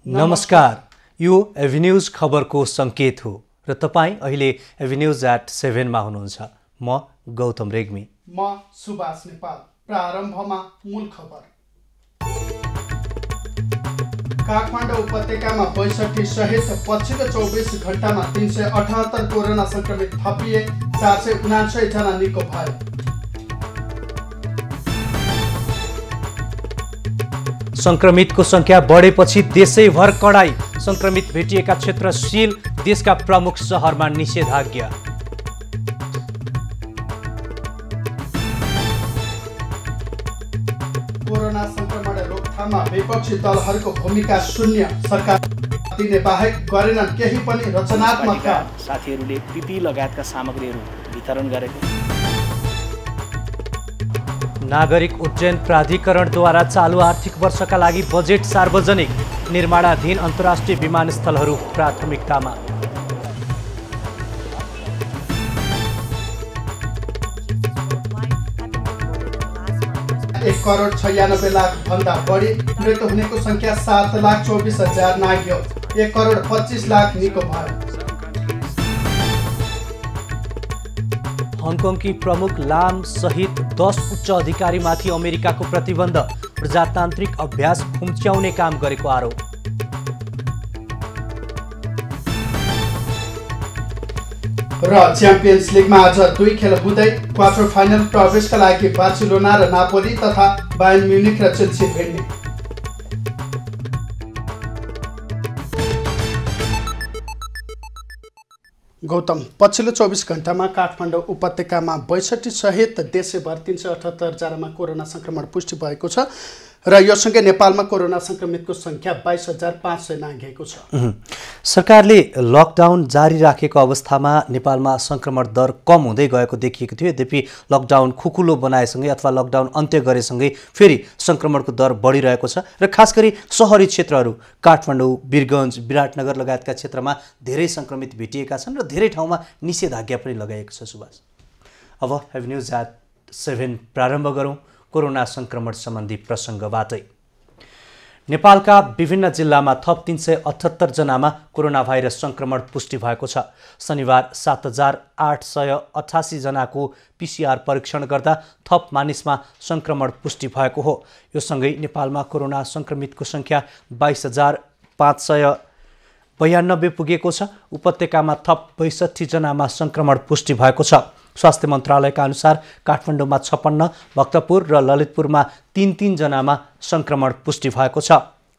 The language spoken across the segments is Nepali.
नमस्कार, यो एभिन्यूज खबरको सङ्केत हो र तपाईँ अहिले एभिन्यूज@7 मा हुनुहुन्छ। म गौतम रेग्मी। म सुभाष नेपाल। प्रारम्भमा मूल खबर। काठमाडौँ उपत्यकामा 62 सहित पछिल्लो 24 घण्टामा 378 कोरोना संक्रमित थपिए, 479 जना निको भए। संक्रमितको संख्या बढेपछि देशैभर कडाई, संक्रमित भेटिएका क्षेत्र सील, देशका प्रमुख सहरमा निषेधाज्ञा। कोरोना संक्रमण रोकथाममा विपक्षी दलहरूको भूमिका शून्य, सरकार दिने बाहेक गरेनन् केही पनि रचनात्मक। साथीहरूले पिपी लगायतका सामग्रीहरू वितरण गरेको। नागरिक उड्डयन प्राधिकरणद्वारा चालू आर्थिक वर्षका लागि बजेट सार्वजनिक, निर्माणाधीन अन्तर्राष्ट्रिय विमानस्थलहरू प्राथमिकतामा। एक करोड 96 लाख भन्दा बढी मृत्यु हुनेको संख्या 7,24,000 नाग्यो। 1 करोड 25 लाख निको भयो। हङकङकी प्रमुख लाम सहित 10 उच्च अधिकारीमाथि अमेरिकाको प्रतिबन्ध, प्रजातान्त्रिक अभ्यास खुम्च्याउने काम गरेको आरोप। र च्याम्पियन्स लिगमा आज 2 खेल हुँदै क्वार्टर फाइनल प्रवेशका लागि बार्सिलोना र नापोली तथा बायर्न म्युनिख र चेल्सी भिड्ने। गौतम, पछिल्लो 24 घण्टामा काठमाडौँ उपत्यकामा 62 सहित देशैभर 378 जनामा कोरोना संक्रमण पुष्टि भएको छ र यो सँगै नेपालमा कोरोना संक्रमितको संख्या 22,500 नाघेको छ। सरकारले लकडाउन जारी राखेको अवस्थामा नेपालमा संक्रमण दर कम हुँदै गएको देखिएको थियो। यद्यपि लकडाउन खुकुलो बनाएसँगै अथवा लकडाउन अन्त्य गरेसँगै फेरि संक्रमणको दर बढिरहेको छ र खास गरी सहरी क्षेत्रहरू काठमाडौँ, वीरगञ्ज, विराटनगर लगायतका क्षेत्रमा धेरै संक्रमित भेटिएका छन् र धेरै ठाउँमा निषेधाज्ञा पनि लगाइएको छ। सुभाष, अब एभिन्यूज@7 प्रारम्भ गरौँ कोरोना संक्रमण सम्बन्धी प्रसङ्गबाटै। नेपालका विभिन्न जिल्लामा थप 378 जनामा कोरोना भाइरस संक्रमण पुष्टि भएको छ। शनिबार 7,888 जनाको PCR परीक्षण गर्दा थप मानिसमा संक्रमण पुष्टि भएको हो। यो सँगै नेपालमा कोरोना संक्रमितको संख्या 22,592 पुगेको छ। उपत्यकामा थप 62 जनामा संक्रमण पुष्टि भएको छ। स्वास्थ्य मन्त्रालयका अनुसार काठमाडौँमा 56, भक्तपुर र ललितपुरमा 3-3 जनामा संक्रमण पुष्टि भएको छ।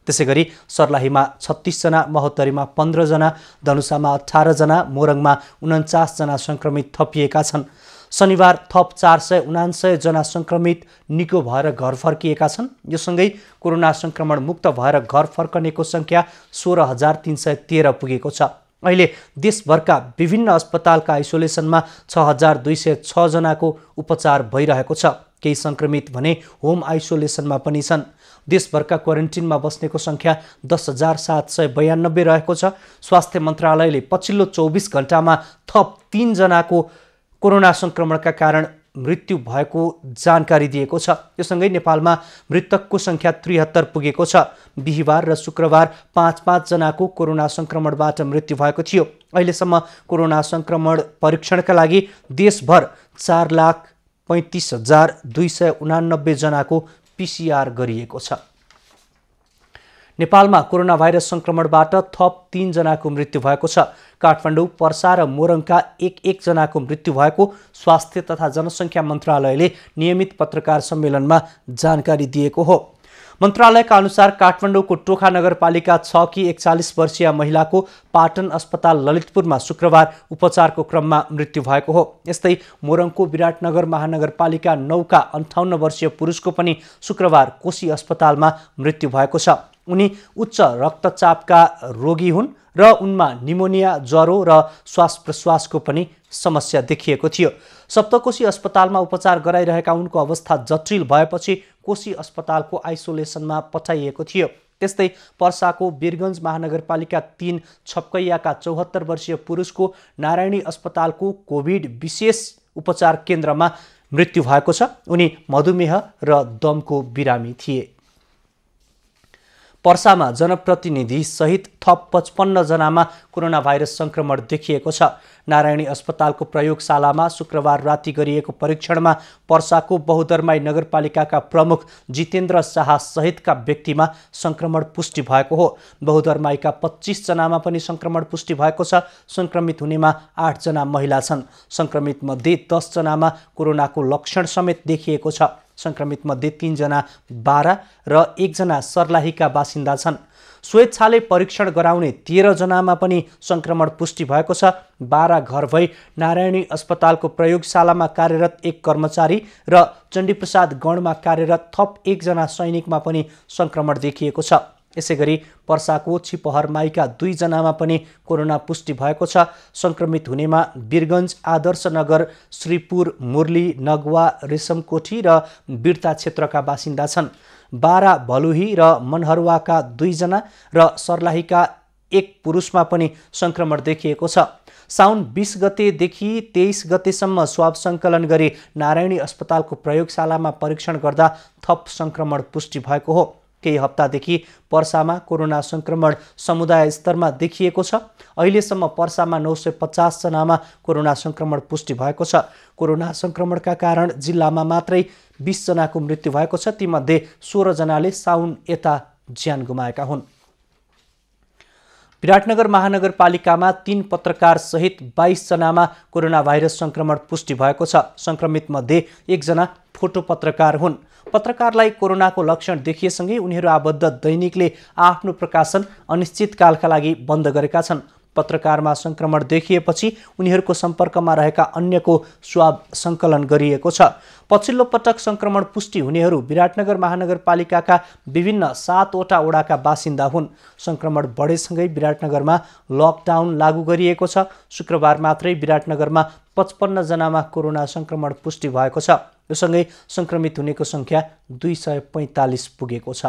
त्यसैगरी सर्लाहीमा 36 जना, महोत्तरीमा 15 जना, धनुषामा 18 जना, मोरङमा 49 जना संक्रमित थपिएका छन्। शनिबार थप 479 जना संक्रमित निको भएर घर फर्किएका छन्। यो सँगै कोरोना संक्रमण मुक्त भएर घर फर्कनेको संख्या 16,313 पुगेको छ। अहिले देशभरका विभिन्न अस्पतालका आइसोलेसनमा 6,206 जनाको उपचार भइरहेको छ। केही संक्रमित भने होम आइसोलेसनमा पनि छन्। देशभरका क्वारेन्टिनमा बस्नेको संख्या 10,792 रहेको छ। स्वास्थ्य मन्त्रालयले पछिल्लो 24 घण्टामा थप 3 जनाको कोरोना संक्रमणका कारण मृत्यु भएको जानकारी दिएको छ। यो सँगै नेपालमा मृतकको संख्या 73 पुगेको छ। बिहिबार र शुक्रबार 5-5 जनाको कोरोना संक्रमणबाट मृत्यु भएको थियो। अहिलेसम्म कोरोना संक्रमण परीक्षणका लागि देशभर 4,35,289 जनाको PCR गरिएको छ। नेपालमा कोरोना भाइरस संक्रमणबाट थप 3 जनाको मृत्यु भएको छ। काठमाडौँ, पर्सा र मोरङका 1-1 जनाको मृत्यु भएको स्वास्थ्य तथा जनसङ्ख्या मन्त्रालयले नियमित पत्रकार सम्मेलनमा जानकारी दिएको हो। मन्त्रालयका अनुसार काठमाडौँको टोखा नगरपालिका 6 की 41 वर्षीय महिलाको पाटन अस्पताल ललितपुरमा शुक्रबार उपचारको क्रममा मृत्यु भएको हो। यस्तै मोरङको विराटनगर महानगरपालिका 9 का 58 वर्षीय पुरुषको पनि शुक्रबार कोशी अस्पतालमा मृत्यु भएको छ। उनी उच्च रक्तचापका रोगी हुन् र उनमा निमोनिया, ज्वरो र श्वास प्रश्वासको पनि समस्या देखिएको थियो। सप्तकोशी अस्पतालमा उपचार गराइरहेका उनको अवस्था जटिल भएपछि कोशी अस्पतालको आइसोलेसनमा पठाइएको थियो। त्यस्तै पर्साको वीरगञ्ज महानगरपालिका 3 छपकैयाका 74 वर्षीय पुरुषको नारायणी अस्पतालको कोभिड विशेष उपचार केन्द्रमा मृत्यु भएको छ। उनी मधुमेह र दमको बिरामी थिए। पर्सामा जनप्रतिनिधि सहित थप 55 जनामा कोरोना भाइरस संक्रमण देखिएको छ। नारायणी अस्पतालको प्रयोगशालामा शुक्रबार राति गरिएको परीक्षणमा पर्साको बहुदरमाई नगरपालिकाका प्रमुख जितेन्द्र शाह सहितका व्यक्तिमा संक्रमण पुष्टि भएको हो। बहुदरमाईका 25 जनामा पनि संक्रमण पुष्टि भएको छ। संक्रमित हुनेमा 8 जना महिला छन्। संक्रमित मध्ये 10 जनामा कोरोनाको लक्षण समेत देखिएको छ। संक्रमित मध्ये 3 जना बारा र 1 जना सर्लाहीका बासिन्दा छन्। स्वेच्छाले परीक्षण गराउने 13 जनामा पनि संक्रमण पुष्टि भएको छ। 12 घर भई नारायणी अस्पतालको प्रयोगशालामा कार्यरत 1 कर्मचारी र चण्डीप्रसाद गणमा कार्यरत थप 1 जना सैनिकमा पनि संक्रमण देखिएको छ। यसैगरी पर्साको छिपहरमाईका 2 जनामा पनि कोरोना पुष्टि भएको छ। संक्रमित हुनेमा वीरगञ्ज, आदर्शनगर, श्रीपुर, मुरली, नगवा, रेशमकोठी र बिर्ता क्षेत्रका बासिन्दा छन्। 12 भलुही र मनहरुवाका 2 जना र सर्लाहीका 1 पुरुषमा पनि संक्रमण देखिएको छ। साउन 20 गतेदेखि 23 गतेसम्म स्वाब सङ्कलन गरी नारायणी अस्पतालको प्रयोगशालामा परीक्षण गर्दा थप संक्रमण पुष्टि भएको हो। केही हप्तादेखि पर्सामा कोरोना संक्रमण समुदाय स्तरमा देखिएको छ। अहिलेसम्म पर्सामा 950 जनामा कोरोना संक्रमण पुष्टि भएको छ। कोरोना संक्रमणका कारण जिल्लामा मात्रै 20 जनाको मृत्यु भएको छ। तीमध्ये 16 जनाले साउन यता ज्यान गुमाएका हुन्। विराटनगर महानगरपालिकामा 3 पत्रकार सहित 22 जनामा कोरोना भाइरस संक्रमण पुष्टि भएको छ। संक्रमित मध्ये 1 जना फोटो पत्रकार हुन्। पत्रकारलाई कोरोनाको लक्षण देखिएसँगै उनीहरू आबद्ध दैनिकले आफ्नो प्रकाशन अनिश्चितकालका लागि बन्द गरेका छन्। पत्रकारमा संक्रमण देखिएपछि उनीहरूको सम्पर्कमा रहेका अन्यको स्वाब सङ्कलन गरिएको छ। पछिल्लो पटक संक्रमण पुष्टि हुनेहरू विराटनगर महानगरपालिकाका विभिन्न 7 वटा वडाका बासिन्दा हुन्। संक्रमण बढेसँगै विराटनगरमा लकडाउन लागू गरिएको छ। शुक्रबार मात्रै विराटनगरमा 55 जनामा कोरोना संक्रमण पुष्टि भएको छ। यो सँगै संक्रमित हुनेको संख्या 245 पुगेको छ।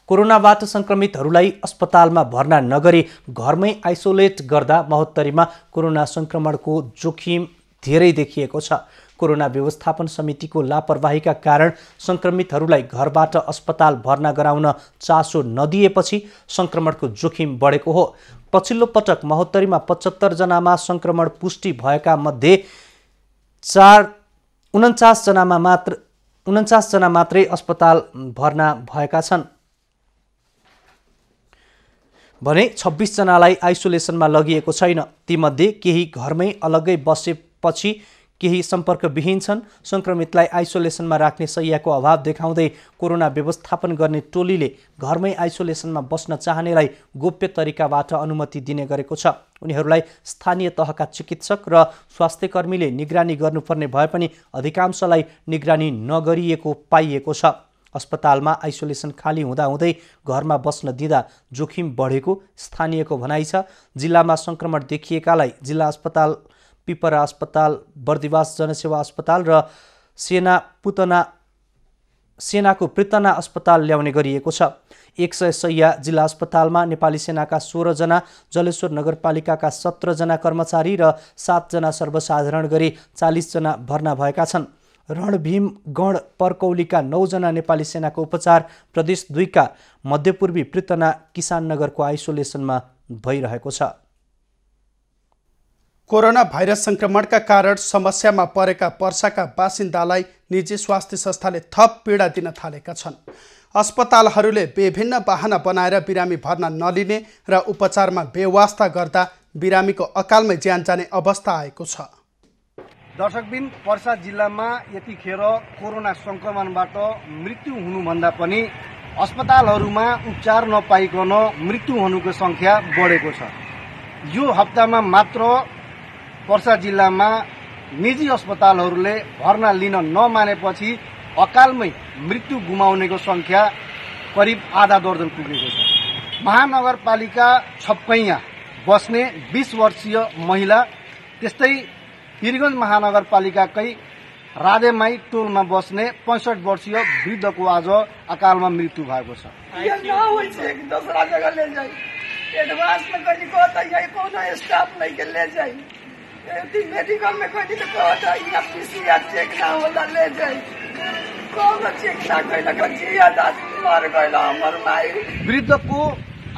कोरोनाबाट संक्रमितहरूलाई अस्पतालमा भर्ना नगरी घरमै आइसोलेट गर्दा महोत्तरीमा कोरोना संक्रमणको जोखिम धेरै देखिएको छ। कोरोना व्यवस्थापन समितिको लापरवाहीका कारण संक्रमितहरूलाई घरबाट अस्पताल भर्ना गराउन चासो नदिएपछि संक्रमणको जोखिम बढेको हो। पछिल्लो पटक महोत्तरीमा 75 जनामा संक्रमण पुष्टि भएका मध्ये 49 जना मात्रै अस्पताल भर्ना भएका छन् भने 26 जनालाई आइसोलेसनमा लगिएको छैन। तीमध्ये केही घरमै अलग्गै बसेपछि केही सम्पर्कविहीन छन्। संक्रमितलाई आइसोलेसनमा राख्ने शैय्याको अभाव देखाउँदै कोरोना व्यवस्थापन गर्ने टोलीले घरमै आइसोलेसनमा बस्न चाहनेलाई गोप्य तरिकाबाट अनुमति दिने गरेको छ। उनीहरूलाई स्थानीय तहका चिकित्सक र स्वास्थ्यकर्मीले निगरानी गर्नुपर्ने भए पनि अधिकांशलाई निगरानी नगरिएको पाइएको छ। अस्पतालमा आइसोलेसन खाली हुँदाहुँदै घरमा बस्न दिँदा जोखिम बढेको स्थानीयको भनाइ छ। जिल्लामा संक्रमण देखिएकालाई जिल्ला अस्पताल, पिपरा अस्पताल, बर्दिवास जनसेवा अस्पताल र सेनाको पृतना अस्पताल ल्याउने गरिएको छ। 100 शैय्या जिल्ला अस्पतालमा नेपाली सेनाका 16 जना, जलेश्वर नगरपालिकाका 17 जना कर्मचारी र 7 जना सर्वसाधारण गरी 40 जना भर्ना भएका छन्। रणभीम गण पर्कौलीका 9 जना नेपाली सेनाको उपचार प्रदेश 2 का मध्यपूर्वी पृतना किसान नगरको आइसोलेसनमा भइरहेको छ। कोरोना भाइरस संक्रमणका कारण समस्यामा परेका पर्साका बासिन्दालाई निजी स्वास्थ्य संस्थाले थप पीडा दिन थालेका छन्। अस्पतालहरूले विभिन्न बहाना बनाएर बिरामी भर्ना नलिने र उपचारमा बेवास्ता गर्दा बिरामीको अकालमै ज्यान जाने अवस्था आएको छ। दर्शकबिन, पर्सा जिल्लामा यतिखेर कोरोना संक्रमणबाट मृत्यु हुनुभन्दा पनि अस्पतालहरूमा उपचार नपाइकन मृत्यु हुनुको संख्या बढेको छ। यो हप्तामा मात्र पर्सा जिल्लामा निजी अस्पतालहरूले भर्ना लिन नमानेपछि अकालमै मृत्यु गुमाउनेको संख्या करिब आधा दर्जन पुगेको छ। महानगरपालिका छपकैया बस्ने 20 वर्षीय महिला, त्यस्तै वीरगञ्ज महानगरपालिकाकै राधेमाई टोलमा बस्ने 65 वर्षीय वृद्धको आज अकालमा मृत्यु भएको छ। मेडिकल में कोई तो कहता है पीसीआर चेक ना होला ले जाए कौन चेक ना कोई ना जिया दास मर गइल हमर माई। वृद्धको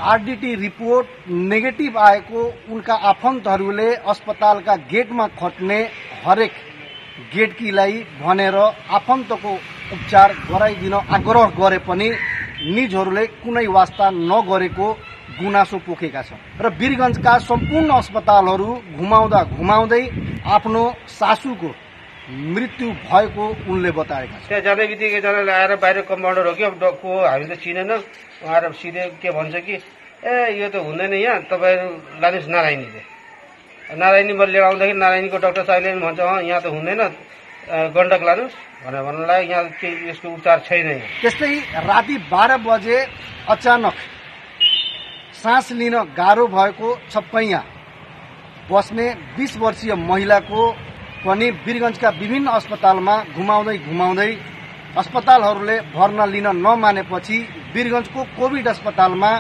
आरडीटी रिपोर्ट नेगेटिभ आएको उनका आफन्तहरूले अस्पतालका गेटमा खट्ने हरेक गेटकीलाई भनेर आफन्तको उपचार गराइदिन आग्रह गरे पनि निजहरूले कुनै वास्ता नगरेको गुनासो पोखेका छन् र वीरगञ्जका सम्पूर्ण अस्पतालहरू घुमाउँदै आफ्नो सासूको मृत्यु भएको उनले बताएका छन्। त्यहाँ जाने बित्तिकै एकजनाले आएर बाहिर कम्पाउन्डर हो कि को हामी त चिनेन, उहाँएर सिधै के भन्छ कि यो त हुँदैन, यहाँ तपाईँहरू लानुहोस् नारायणीले। नारायणीमा लिएर आउँदाखेरि नारायणीको डाक्टर साहबले भन्छ यहाँ त हुँदैन, गण्डक लानुहोस् भनेर भन्नलाई यहाँ केही यसको उपचार छैन। त्यस्तै राति 12 बजे अचानक सास लिन गाह्रो भएको छप्पैया बस्ने 20 वर्षीय महिलाको पनि वीरगञ्जका विभिन्न अस्पतालमा घुमाउँदै अस्पतालहरूले भर्ना लिन नमानेपछि वीरगञ्जको कोभिड अस्पतालमा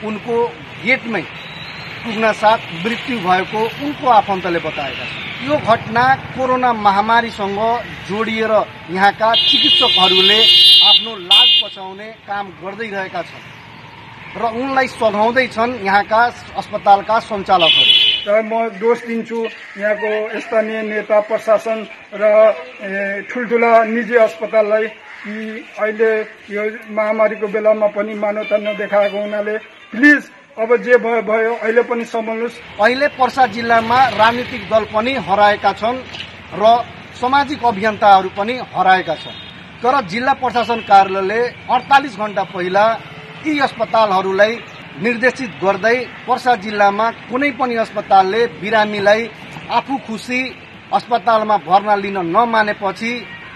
उनको गेटमै पुग्न साथ मृत्यु भएको उनको आफन्तले बताएका छन्। यो घटना कोरोना महामारीसँग जोडिएर यहाँका चिकित्सकहरूले आफ्नो लाज बचाउने काम गर्दै रहेका छन् र उनलाई सघाउँदैछन् यहाँका अस्पतालका सञ्चालकहरू। र म दोष दिन्छु यहाँको स्थानीय नेता, प्रशासन र ठुल्ठुला निजी अस्पताललाई कि अहिले यो महामारीको बेलामा पनि मानवता नदेखाएको हुनाले प्लिज अब जे भयो अहिले पनि सम्हाल्नुहोस्। अहिले पर्सा जिल्लामा राजनीतिक दल पनि हराएका छन् र सामाजिक अभियन्ताहरू पनि हराएका छन्, तर जिल्ला प्रशासन कार्यालयले 48 घण्टा पहिला यी अस्पतालहरूलाई निर्देशित गर्दै पर्सा जिल्लामा कुनै पनि अस्पतालले बिरामीलाई आफू खुसी अस्पतालमा भर्ना लिन नमानेपछि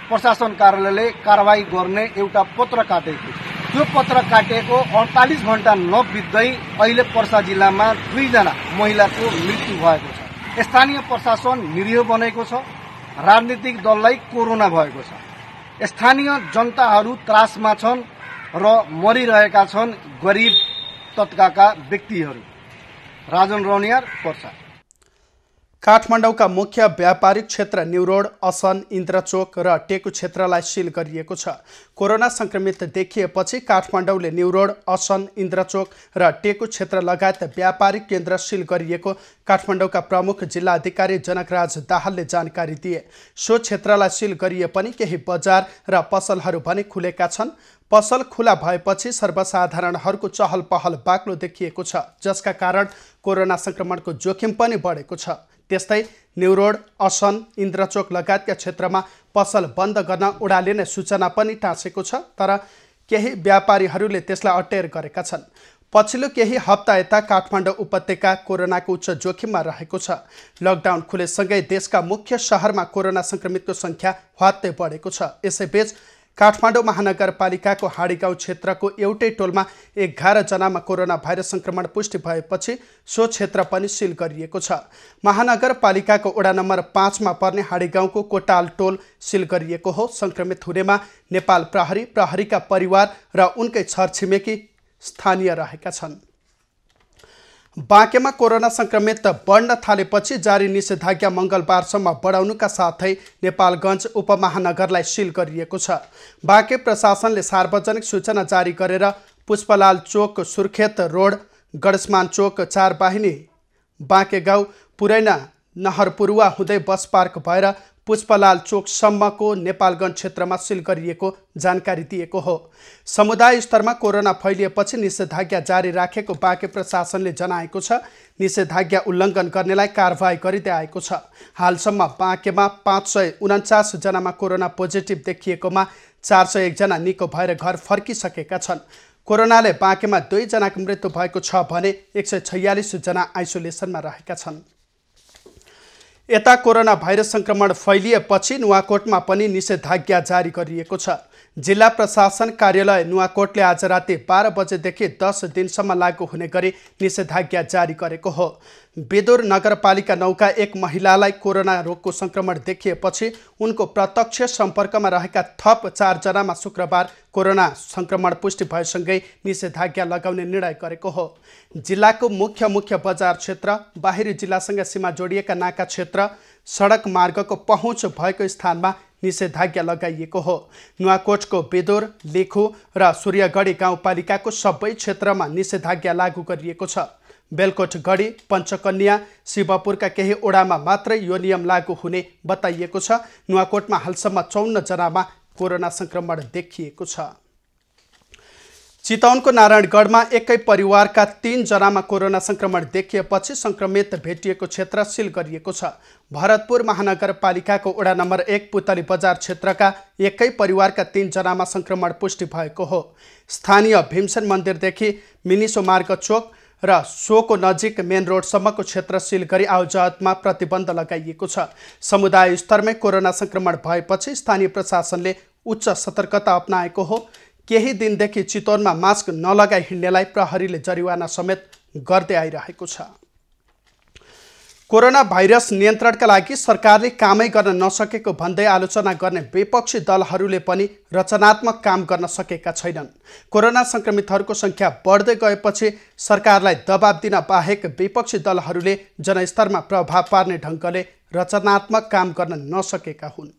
प्रशासन कार्यालयले कारबाही गर्ने एउटा पत्र काटेको। त्यो पत्र काटेको 48 घण्टा नबित्दै अहिले पर्सा जिल्लामा 2 जना महिलाको मृत्यु भएको छ। स्थानीय प्रशासन निरीह बनेको छ, राजनीतिक दललाई कोरोना भएको छ, स्थानीय जनताहरू त्रासमा छन् र मरिरहेका छन् गरिब तत्काका व्यक्तिहरू। राजन रौनियार, पर्सा। काठमाडौँका मुख्य व्यापारिक क्षेत्र न्युरोड, असन, इन्द्रचोक र टेकु क्षेत्रलाई सिल गरिएको छ। कोरोना संक्रमित देखिएपछि काठमाडौँले न्युरोड, असन, इन्द्रचोक र टेकु क्षेत्र लगायत व्यापारिक केन्द्र सिल गरिएको काठमाडौँका प्रमुख जिल्ला अधिकारी जनकराज दाहालले जानकारी दिए। सो क्षेत्रलाई सिल गरिए पनि केही बजार र पसलहरू भने खुलेका छन्। पसल खुला भएपछि सर्वसाधारणहरूको चहल पहल बाक्लो देखिएको छ, जसका कारण कोरोना संक्रमणको जोखिम पनि बढेको छ। त्यस्तै न्युरोड, असन, इन्द्रचोक लगायतका क्षेत्रमा पसल बन्द गर्न उडालिने सूचना पनि टाँसेको छ, तर केही व्यापारीहरूले त्यसलाई अटेर गरेका छन्। पछिल्लो केही हप्ता यता काठमाडौँ उपत्यका कोरोनाको उच्च जोखिममा रहेको छ। लकडाउन खुलेसँगै देशका मुख्य शहरमा कोरोना संक्रमितको संख्या ह्वात्तै बढेको छ। यसैबीच काठमाडौँ महानगरपालिकाको हाँडीगाउँ क्षेत्रको एउटै टोलमा 11 जनामा कोरोना भाइरस संक्रमण पुष्टि भएपछि सो क्षेत्र पनि सिल गरिएको छ। महानगरपालिकाको वडा नम्बर 5 मा पर्ने हाँडीगाउँको कोटाल टोल सिल गरिएको हो। संक्रमित हुनेमा नेपाल प्रहरीका परिवार र उनकै छरछिमेकी स्थानीय रहेका छन्। बाँकेमा कोरोना संक्रमित बढ्न थालेपछि जारी निषेधाज्ञा मङ्गलबारसम्म बढाउनुका साथै नेपालगञ्ज उपमहानगरलाई सिल गरिएको छ। बाँके प्रशासनले सार्वजनिक सूचना जारी गरेर पुष्पलाल चोक, सुर्खेत रोड, गणेशमान चोक, 4 बाहिनी, बाँके गाउँ, पुरैना, नहरपुरुवा हुँदै बस पार्क भएर पुष्पलाल चोकसम्मको नेपालगञ्ज क्षेत्रमा सिल गरिएको जानकारी दिएको हो। समुदाय स्तरमा कोरोना फैलिएपछि निषेधाज्ञा जारी राखेको बाँके प्रशासनले जनाएको छ। निषेधाज्ञा उल्लङ्घन गर्नेलाई कारबाही गरिँदै आएको छ। हालसम्म बाँकेमा 549 जनामा कोरोना पोजिटिभ देखिएकोमा 401 जना निको भएर घर फर्किसकेका छन्। कोरोनाले बाँकेमा 2 जनाको मृत्यु भएको छ भने 146 जना आइसोलेसनमा रहेका छन्। यता कोरोना भाइरस संक्रमण फैलिएपछि नुवाकोटमा पनि निषेधाज्ञा जारी गरिएको छ। जिल्ला प्रशासन कार्यालय नुवाकोटले आज राति 12 बजेदेखि 10 दिनसम्म लागू हुने गरी निषेधाज्ञा जारी गरेको हो। बेदुर नगरपालिका 9 का एक महिलालाई कोरोना रोगको संक्रमण देखिएपछि उनको प्रत्यक्ष सम्पर्कमा रहेका थप 4 जनामा शुक्रबार कोरोना संक्रमण पुष्टि भएसँगै निषेधाज्ञा लगाउने निर्णय गरेको हो। जिल्लाको मुख्य बजार क्षेत्र, बाहिरी जिल्लासँग सीमा जोडिएका नाका क्षेत्र, सडक मार्गको पहुँच भएको स्थानमा निषेधाज्ञा लगाइएको हो। नुवाकोटको बेदोर, लेखु र सूर्यगढी गाउँपालिकाको सबै क्षेत्रमा निषेधाज्ञा लागू गरिएको छ। बेलकोटगढी, पञ्चकन्या, शिवपुरका केही ओडामा मात्रै यो नियम लागू हुने बताइएको छ। नुवाकोटमा हालसम्म 54 जनामा कोरोना संक्रमण देखिएको छ। चितवनको नारायणगढमा एकै परिवारका 3 जनामा कोरोना संक्रमण देखिएपछि संक्रमित भेटिएको क्षेत्र सिल गरिएको छ। भरतपुर महानगरपालिकाको वडा नम्बर 1 पुतली बजार क्षेत्रका एकै परिवारका 3 जनामा संक्रमण पुष्टि भएको हो। स्थानीय भीमसेन मन्दिरदेखि मिनिसो मार्ग चोक र सोको नजिक मेन रोडसम्मको क्षेत्र सिल गरी आवाजावतमा प्रतिबन्ध लगाइएको छ। समुदाय स्तरमै कोरोना संक्रमण भएपछि स्थानीय प्रशासनले उच्च सतर्कता अपनाएको हो। केही दिनदेखि चितवनमा मास्क नलगाई हिँड्नेलाई प्रहरीले जरिवाना समेत गर्दै आइरहेको छ। कोरोना भाइरस नियन्त्रणका लागि सरकारले कामै गर्न नसकेको भन्दै आलोचना गर्ने विपक्षी दलहरूले पनि रचनात्मक काम गर्न सकेका छैनन्। कोरोना संक्रमितहरूको संख्या बढ्दै गएपछि सरकारलाई दबाब दिन बाहेक विपक्षी दलहरूले जनस्तरमा प्रभाव पार्ने ढङ्गले रचनात्मक काम गर्न नसकेका हुन्।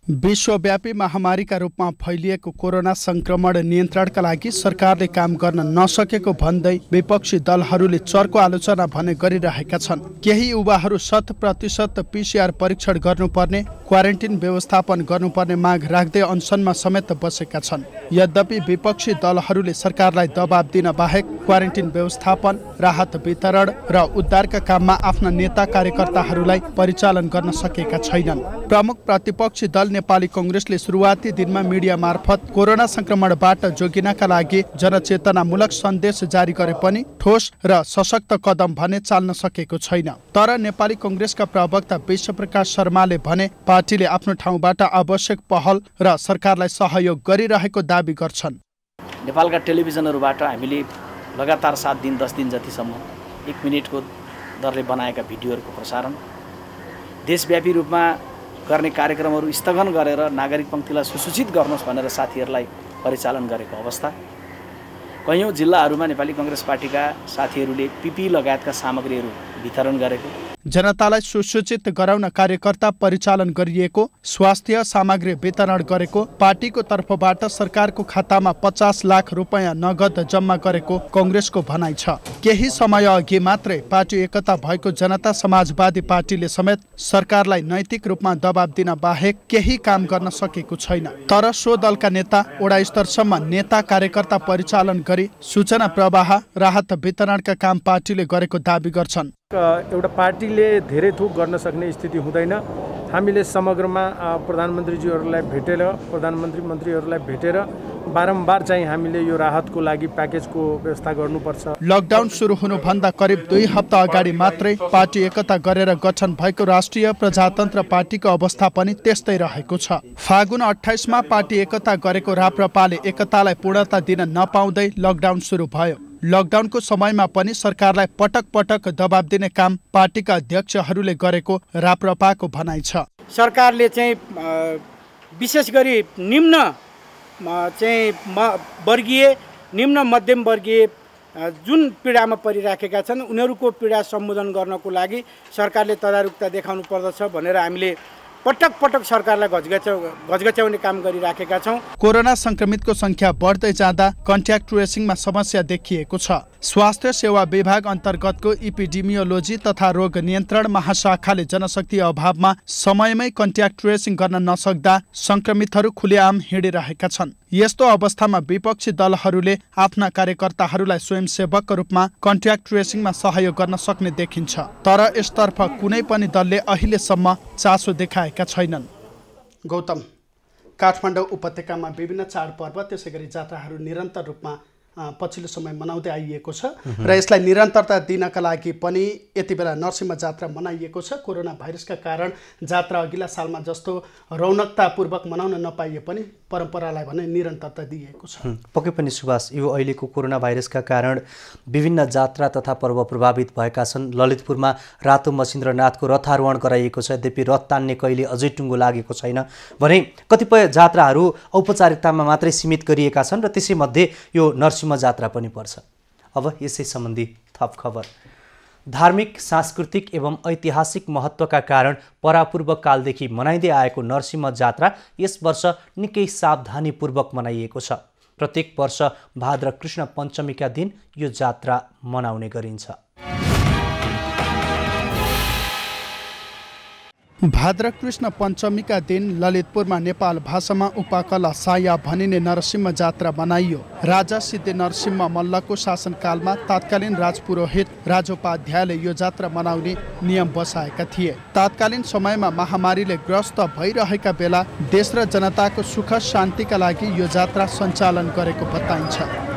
विश्वव्यापी महामारीका रूपमा फैलिएको कोरोना संक्रमण नियन्त्रणका लागि सरकारले काम गर्न नसकेको भन्दै विपक्षी दलहरूले चर्को आलोचना भने गरिरहेका छन्। केही युवाहरू 100% PCR परीक्षण गर्नुपर्ने, क्वारेन्टिन व्यवस्थापन गर्नुपर्ने माग राख्दै अनसनमा समेत बसेका छन्। यद्यपि विपक्षी दलहरूले सरकारलाई दबाब दिन बाहेक क्वारेन्टिन व्यवस्थापन, राहत वितरण र उद्धारका काममा आफ्ना नेता कार्यकर्ताहरूलाई परिचालन गर्न सकेका छैनन्। प्रमुख प्रतिपक्षी दल नेपाली कांग्रेसले सुरुवाती दिनमा मिडिया मार्फत कोरोना संक्रमणबाट जोगिनका लागि जनचेतनामूलक सन्देश जारी गरे पनि ठोस र सशक्त कदम भने चाल्न सकेको छैन। तर नेपाली कांग्रेसका प्रवक्ता विश्वप्रकाश शर्माले भने पार्टीले आफ्नो ठाउँबाट आवश्यक पहल र सरकारलाई सहयोग गरिरहेको दाबी गर्छन्। नेपालका टेलिभिजनहरूबाट हामीले लगातार 7 दिन 10 दिन जतिसम्म 1 मिनेटको दरले बनाएका भिडियोहरूको प्रसारण, देशव्यापी रूपमा गर्ने कार्यक्रमहरू स्थगन गरेर नागरिक पङ्क्तिलाई सुसूचित गर्नुहोस् भनेर साथीहरूलाई परिचालन गरेको अवस्था, कयौँ जिल्लाहरूमा नेपाली कांग्रेस पार्टीका साथीहरूले पिपी लगायतका सामग्रीहरू वितरण गरेको, जनतालाई सुसूचित गराउन कार्यकर्ता परिचालन गरिएको, स्वास्थ्य सामग्री वितरण गरेको, पार्टीको तर्फबाट सरकारको खातामा 50 लाख रुपैयाँ नगद जम्मा गरेको कांग्रेसको भनाइ छ। केही समय अघि मात्रै पार्टी एकता भएको जनता समाजवादी पार्टीले समेत सरकारलाई नैतिक रूपमा दबाब दिन बाहेक केही काम गर्न सकेको छैन। तर सो दलका नेता वडा स्तरसम्म नेता कार्यकर्ता परिचालन गरी सूचना प्रवाह, राहत वितरणका काम पार्टीले गरेको दाबी गर्छन्। एउटा पार्टीले धेरै थोक गर्न सक्ने स्थिति हुँदैन। हामीले समग्रमा प्रधानमन्त्रीज्यूहरूलाई भेटेर, प्रधानमन्त्री मन्त्रीहरूलाई भेटेर बारम्बार चाहिँ हामीले यो राहतको लागि प्याकेजको व्यवस्था गर्नुपर्छ। लकडाउन सुरु हुनुभन्दा करिब 2 हप्ता अगाडि मात्रै पार्टी एकता गरेर गठन भएको राष्ट्रिय प्रजातन्त्र पार्टीको अवस्था पनि त्यस्तै रहेको छ। फागुन 28 मा पार्टी एकता गरेको राप्रपाले एकतालाई पूर्णता दिन नपाउँदै लकडाउन सुरु भयो। लकडाउनको समयमा पनि सरकारलाई पटक पटक दबाब दिने काम पार्टीका अध्यक्षहरूले गरेको राप्रपाको भनाइ छ। सरकारले चाहिँ विशेष गरी निम्न वर्गीय, निम्न मध्यम वर्गीय जुन पीडामा परिराखेका छन् उनीहरूको पीडा सम्बोधन गर्नको लागि सरकारले तदारुकता देखाउनु पर्दछ भनेर हामीले पटक पटक सरकारलाई घचघच्याउने काम गरिराखेका छौँ। कोरोना संक्रमितको संख्या बढ्दै जाँदा कन्ट्याक्ट ट्रेसिङमा समस्या देखिएको छ। स्वास्थ्य सेवा विभाग अन्तर्गतको इपिडेमियोलोजी तथा रोग नियन्त्रण महाशाखाले जनशक्ति अभावमा समयमै कन्ट्याक्ट ट्रेसिङ गर्न नसक्दा संक्रमितहरू खुलेआम हिँडिरहेका छन्। यस्तो अवस्थामा विपक्षी दलहरूले आफ्ना कार्यकर्ताहरूलाई स्वयंसेवकको रूपमा कन्ट्याक्ट ट्रेसिङमा सहयोग गर्न सक्ने देखिन्छ। तर यसतर्फ कुनै पनि दलले अहिलेसम्म चासो देखाएका छैनन्। गौतम, काठमाडौँ उपत्यकामा विभिन्न चाडपर्व त्यसैगरी जात्राहरू निरन्तर रूपमा पछिल्लो समय मनाउँदै आइएको छ र यसलाई निरन्तरता दिनका लागि पनि यति बेला नरसिंह जात्रा मनाइएको छ। कोरोना भाइरसका कारण जात्रा अघिल्ला सालमा जस्तो रौनकतापूर्वक मनाउन नपाइए पनि परम्परालाई भने निरन्तरता दिएको छ। पक्कै पनि सुभाष, यो अहिलेको कोरोना भाइरसका कारण विभिन्न जात्रा तथा पर्व प्रभावित भएका छन्। ललितपुरमा रातो मसिन्द्रनाथको रथारोहण गराइएको छ, यद्यपि रथ तान्ने कहिले अझै टुङ्गो लागेको छैन भने कतिपय जात्राहरू औपचारिकतामा मात्रै सीमित गरिएका छन् र त्यसैमध्ये यो नरसिंह जात्रा पनि पर्छ। अब यसै सम्बन्धी थप खबर। धार्मिक, सांस्कृतिक एवं ऐतिहासिक महत्त्वका कारण परापूर्व कालदेखि मनाइँदै आएको नरसिंह जात्रा यस वर्ष निकै सावधानीपूर्वक मनाइएको छ। प्रत्येक वर्ष भाद्र कृष्ण पञ्चमीका दिन यो जात्रा मनाउने गरिन्छ। भाद्र कृष्ण पञ्चमीका दिन ललितपुरमा नेपाल भाषामा उपकला साया भनिने नरसिंह जात्रा मनाइयो। राजा सिद्धे नरसिंह मल्लको शासनकालमा तत्कालीन राजपुरोहित राजोपाध्यायले यो जात्रा मनाउने नियम बसाएका थिए। तत्कालीन समयमा महामारीले ग्रस्त भइरहेका बेला देश र जनताको सुख शान्तिका लागि यो जात्रा सञ्चालन गरेको बताइन्छ।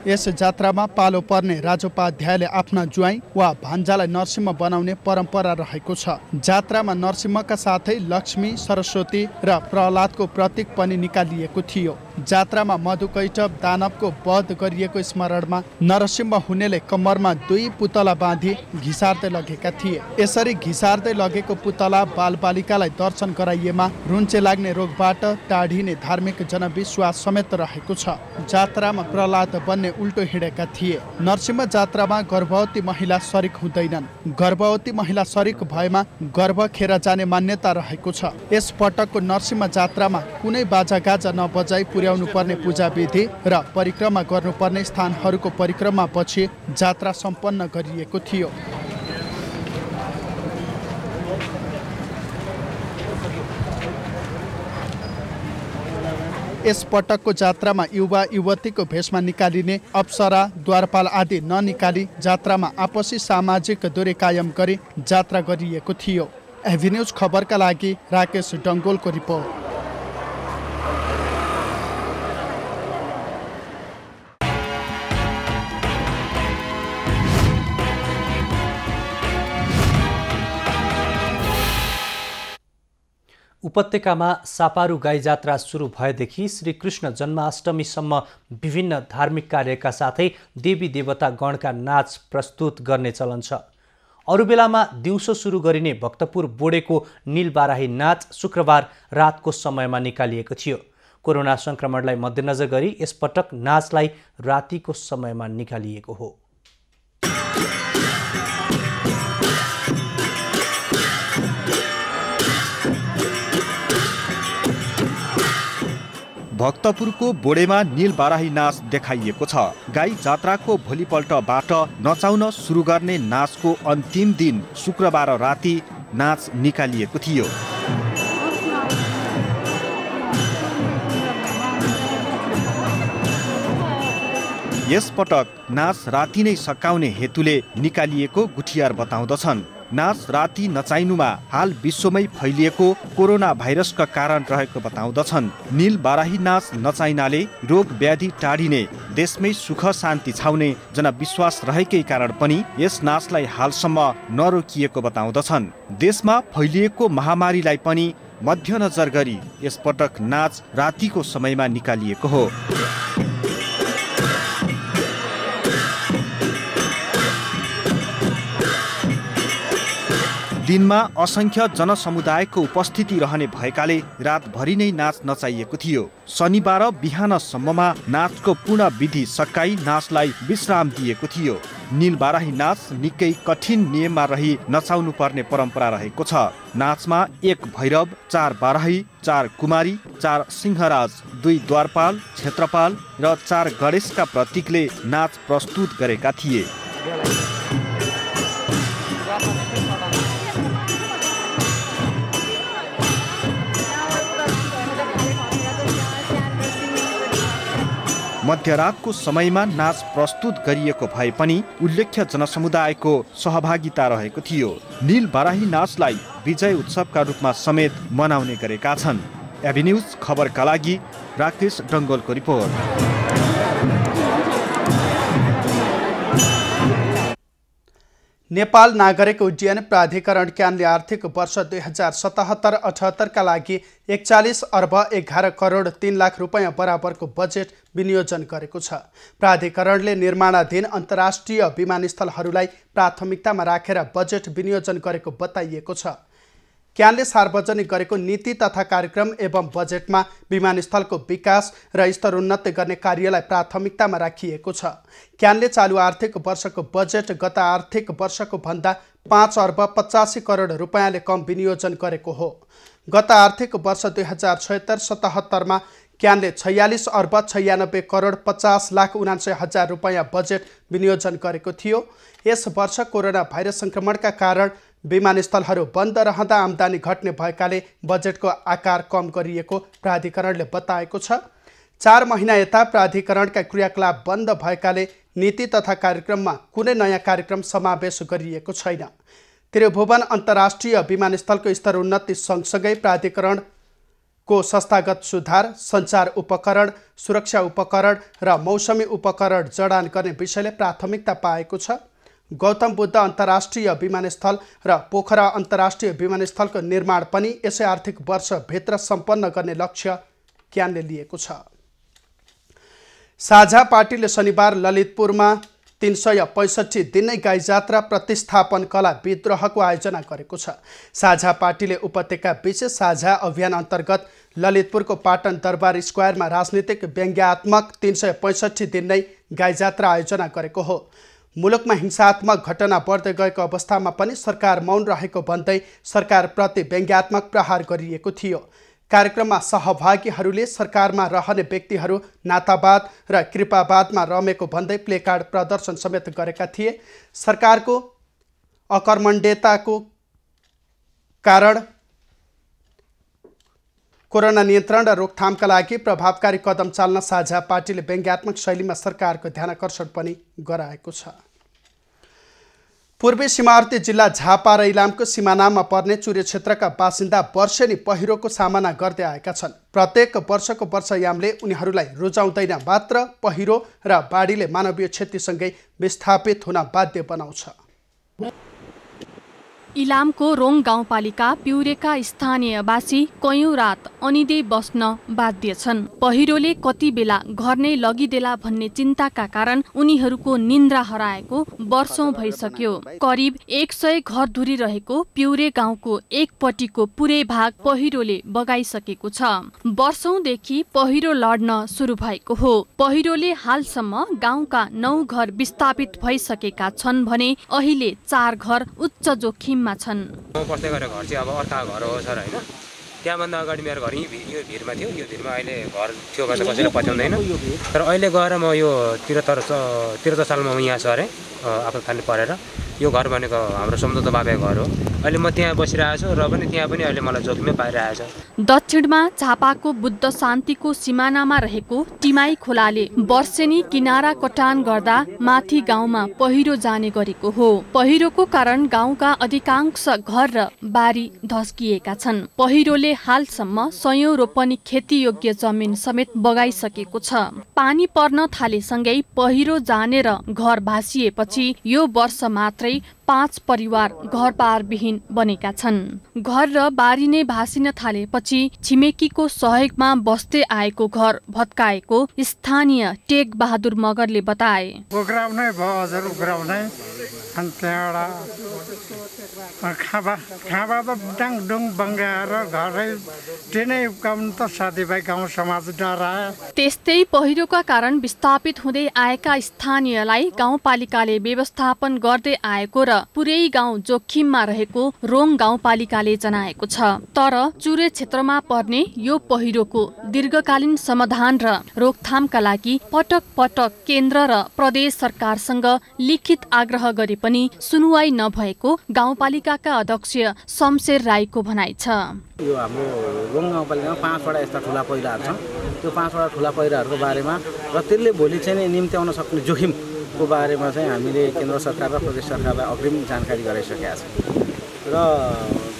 यस जात्रामा पालो पर्ने राजोपाध्यायले आफ्ना ज्वाइँ वा भान्जालाई नरसिंह बनाउने परम्परा रहेको छ। जात्रामा नरसिंहका साथै लक्ष्मी, सरस्वती र प्रहलादको प्रतीक पनि निकालिएको थियो। जात्रामा मधुकैटभ दानवको वध गरिएको स्मरणमा नरसिंह हुनेले कम्मरमा 2 पुतला बाँधी घिसार्दै लगेका थिए। यसरी घिसार्दै लगेको पुतला बालबालिकालाई दर्शन गराइएमा रुन्चे लाग्ने रोगबाट टाढिने धार्मिक जनविश्वास समेत रहेको छ। जात्रामा प्रहलाद बन्ने उल्टो हिँडेका थिए। नरसिंह जात्रामा गर्भवती महिला सरिक हुँदैनन्। गर्भवती महिला सरिक भएमा गर्भ खेर जाने मान्यता रहेको छ। यस पटकको नरसिंह जात्रामा कुनै बाजागाजा नबजाई पुर्याउनु पर्ने पूजा विधि र परिक्रमा गर्नुपर्ने स्थानहरूको परिक्रमा पछि जात्रा सम्पन्न गरिएको थियो। यस पटकको जात्रामा युवा युवतीको भेषमा निकालिने अप्सरा, द्वारपाल आदि ननिकाली जात्रामा आपसी सामाजिक दूरी कायम गरी जात्रा गरिएको थियो। एभिन्यूज खबरका लागि राकेश डङ्गोलको रिपोर्ट। उपत्यकामा सापारू गाई जात्रा सुरु भएदेखि श्रीकृष्ण जन्माष्टमीसम्म विभिन्न धार्मिक कार्यका साथै देवी देवता गणका नाच प्रस्तुत गर्ने चलन छ। अरू बेलामा दिउँसो सुरु गरिने भक्तपुर बोडेको नीलबाराही नाच शुक्रबार रातको समयमा निकालिएको थियो। कोरोना संक्रमणलाई मध्यनजर गरी यसपटक नाचलाई रातिको समयमा निकालिएको हो। भक्तपुरको बोडेमा नीलबाराही नाच देखाइएको छ। गाई जात्राको भोलिपल्टबाट नचाउन सुरु गर्ने नाचको अन्तिम दिन शुक्रबार राति नाच निकालिएको थियो। यसपटक नाच राति नै सकाउने हेतुले निकालिएको गुठियार बताउँदछन्। नाच राति नचाइनुमा हाल विश्वमै फैलिएको कोरोना भाइरसका कारण रहेको बताउँदछन्। नीलबाराही नाच नचाइनाले रोग व्याधि टाढिने, देशमै सुख शान्ति छाउने जनविश्वास रहेकै कारण पनि यस नाचलाई हालसम्म नरोकिएको बताउँदछन्। देशमा फैलिएको महामारीलाई पनि मध्यनजर गरी यसपटक नाच रातिको समयमा निकालिएको हो। दिनमा असंख्य जनसमुदायको उपस्थिति रहने भएकाले रातभरि नै नाच नचाइएको थियो। शनिबार बिहानसम्ममा नाचको पूर्ण विधि सकाई नाचलाई विश्राम दिएको थियो। नीलबाराही नाच निकै कठिन नियममा रही नचाउनु पर्ने परम्परा रहेको छ। नाचमा 1 भैरव, 4 बाराही, 4 कुमारी, 4 सिंहराज, 2 द्वारपाल, क्षेत्रपाल र 4 गणेशका प्रतीकले नाच प्रस्तुत गरेका थिए। मध्यरातको समयमा नाच प्रस्तुत गरिएको भए पनि उल्लेख्य जनसमुदायको सहभागिता रहेको थियो। नीलबाराही नाचलाई विजय उत्सवका रूपमा समेत मनाउने गरेका छन्। एभिन्यूज खबरका लागि राकेश डङ्गोलको रिपोर्ट। नेपाल नागरिक उड्डयन प्राधिकरण क्यानले आर्थिक वर्ष 2077-78 लागि 41 अर्ब 11 करोड 3 लाख रुपैयाँ बराबरको बजेट विनियोजन गरेको छ। प्राधिकरणले निर्माणाधीन अन्तर्राष्ट्रिय विमानस्थलहरूलाई प्राथमिकतामा राखेर बजेट विनियोजन गरेको बताइएको छ। क्यानले सार्वजनिक गरेको नीति तथा कार्यक्रम एवं बजेटमा विमानस्थलको विकास र स्तरोन्नति गर्ने कार्यलाई प्राथमिकतामा राखिएको छ। क्यानले चालु आर्थिक वर्षको बजेट गत आर्थिक वर्षको भन्दा 5 अर्ब 85 करोड रुपैयाँले कम विनियोजन गरेको हो। गत आर्थिक वर्ष 2076-77 क्यानले 46 अर्ब 96 करोड 50 लाख 79 हजार रुपैयाँ बजेट विनियोजन गरेको थियो। यस वर्ष कोरोना भाइरस सङ्क्रमणका कारण विमानस्थलहरू बन्द रहँदा आम्दानी घट्ने भएकाले बजेटको आकार कम गरिएको प्राधिकरणले बताएको छ। 4 महिना यता प्राधिकरणका क्रियाकलाप बन्द भएकाले नीति तथा कार्यक्रममा कुनै नयाँ कार्यक्रम समावेश गरिएको छैन। त्रिभुवन अन्तर्राष्ट्रिय विमानस्थलको स्तरोन्नति सँगसँगै प्राधिकरणको संस्थागत सुधार, सञ्चार उपकरण, सुरक्षा उपकरण र मौसमी उपकरण जडान गर्ने विषयले प्राथमिकता पाएको छ। गौतम बुद्ध अन्तर्राष्ट्रिय विमानस्थल र पोखरा अन्तर्राष्ट्रिय विमानस्थलको निर्माण पनि यसै आर्थिक वर्षभित्र सम्पन्न गर्ने लक्ष्य क्यानले लिएको छ। साझा पार्टीले शनिबार ललितपुरमा 365 दिनै गाई जात्रा प्रतिस्थापन कला विद्रोहको आयोजना गरेको छ। साझा पार्टीले उपत्यका विशेष साझा अभियान अन्तर्गत ललितपुरको पाटन दरबार स्क्वायरमा राजनीतिक व्यङ्ग्यात्मक 365 दिन नै गाई जात्रा आयोजना गरेको हो। मुलुकमा हिंसात्मक घटना बढ्दै गएको अवस्थामा पनि सरकार मौन रहेको भन्दै सरकारप्रति व्यङ्ग्यात्मक प्रहार गरिएको थियो। कार्यक्रममा सहभागीहरूले सरकारमा रहने व्यक्तिहरू नातावाद र कृपावादमा रमेको भन्दै प्लेकार्ड प्रदर्शन समेत गरेका थिए। सरकारको अकर्मण्यताको कारण कोरोना नियन्त्रण र रोकथामका लागि प्रभावकारी कदम चाल्न साझा पार्टीले व्यङ्ग्यात्मक शैलीमा सरकारको ध्यानाकर्षण पनि गराएको छ। पूर्वी सीमावर्ती जिल्ला झापा र इलामको सिमानामा पर्ने चुरे क्षेत्रका बासिन्दा वर्षेनी पहिरोको सामना गर्दै आएका छन्। प्रत्येक वर्षको वर्षयामले उनीहरूलाई रुचाउँदैन, मात्र पहिरो र बाढीले मानवीय क्षतिसँगै विस्थापित हुन बाध्य बनाउँछ। इलामको रोङ गाउँपालिका पिउरेका स्थानीयवासी कयौं रात अनिदे बस्न बाध्य छन्। पहिरोले कति बेला घर नै लगिदेला भन्ने चिन्ताका कारण उनीहरूको निन्द्रा हराएको वर्षौं भइसक्यो। करिब 100 घर धुरी रहेको पिउरे गाउँको एकपट्टिको पुरै भाग पहिरोले बगाइसकेको छ। वर्षौंदेखि पहिरो लड्न सुरु भएको हो। पहिरोले हालसम्म गाउँका 9 घर विस्थापित भइसकेका छन् भने अहिले 4 घर उच्च जोखिम छन्। बस्दै गरेको घर चाहिँ अब अर्का घर हो सर हैन। त्यहाँभन्दा अगाडि मेरो घर यो भिरमा थियो। यो भिरमा अहिले घर थियो भने कसैले पत्याउँदैन। तर अहिले गएर म यो 73 सालमा म यहाँ सरेँ आफ्नो थाल्ने परेर। यो घर भनेको हाम्रो सम्झौता बाबेको घर हो। अहिले म त्यहाँ बसिरहेको छु र पनि त्यहाँ पनि अहिले मलाई जोखिमै पाइरहेको छ। दक्षिणमा झापाको बुद्ध शान्तिको सिमानामा रहेको टिमाई खोलाले वर्षेनी किनारा कटान गर्दा माथि गाउँमा पहिरो जाने गरेको हो। पहिरोको कारण गाउँका अधिकांश घर र बारी धस्किएका छन्। पहिरोले हालसम्म सयौं रोपनी खेतीयोग्य जमिन समेत बगाइसकेको छ। पानी पर्न थालेसँगै पहिरो जाने र घर भासिएपछि यो वर्ष मात्रै 5 परिवार घरबारविहीन बनेका छन्। घर र बारी नै भासिन थालेपछि छिमेकीको सहयोगमा बस्दै आएको घर भत्काएको स्थानीय टेक बहादुर मगरले बताए। उग्राउनै भयो हजुर, उग्राउनै। अनि त्यहाँबाट खाँबा त डाङडुङ बङ्गाएर घरै टेनै उकाउनु त साथीभाइ गाउँ समाज डराए। त्यस्तै पहिरोका कारण विस्थापित हुँदै आएका स्थानीयलाई गाउँपालिकाले व्यवस्थापन गर्दै आएको र पुरै गाउँ जोखिममा रहेको रोङ गाउँपालिकाले जनाएको छ। तर चुरे क्षेत्रमा पर्ने यो पहिरोको दीर्घकालीन समाधान र रोकथामका लागि पटक पटक केन्द्र र प्रदेश सरकारसँग लिखित आग्रह गरे पनि सुनुवाई नभएको गाउँपालिकाका अध्यक्ष शमशेर राईको भनाइ छ। यो हाम्रो रोङ गाउँपालिकामा 5 वटा यस्ता ठुला पहिराहरू छन्। त्यो 5 वटा ठुला पहिराहरूको बारेमा र त्यसले भोलि चाहिँ निम्त्याउन सक्ने जोखिमको बारेमा चाहिँ हामीले केन्द्र सरकार र प्रदेश सरकारलाई अग्रिम जानकारी गराइसकेका छौँ र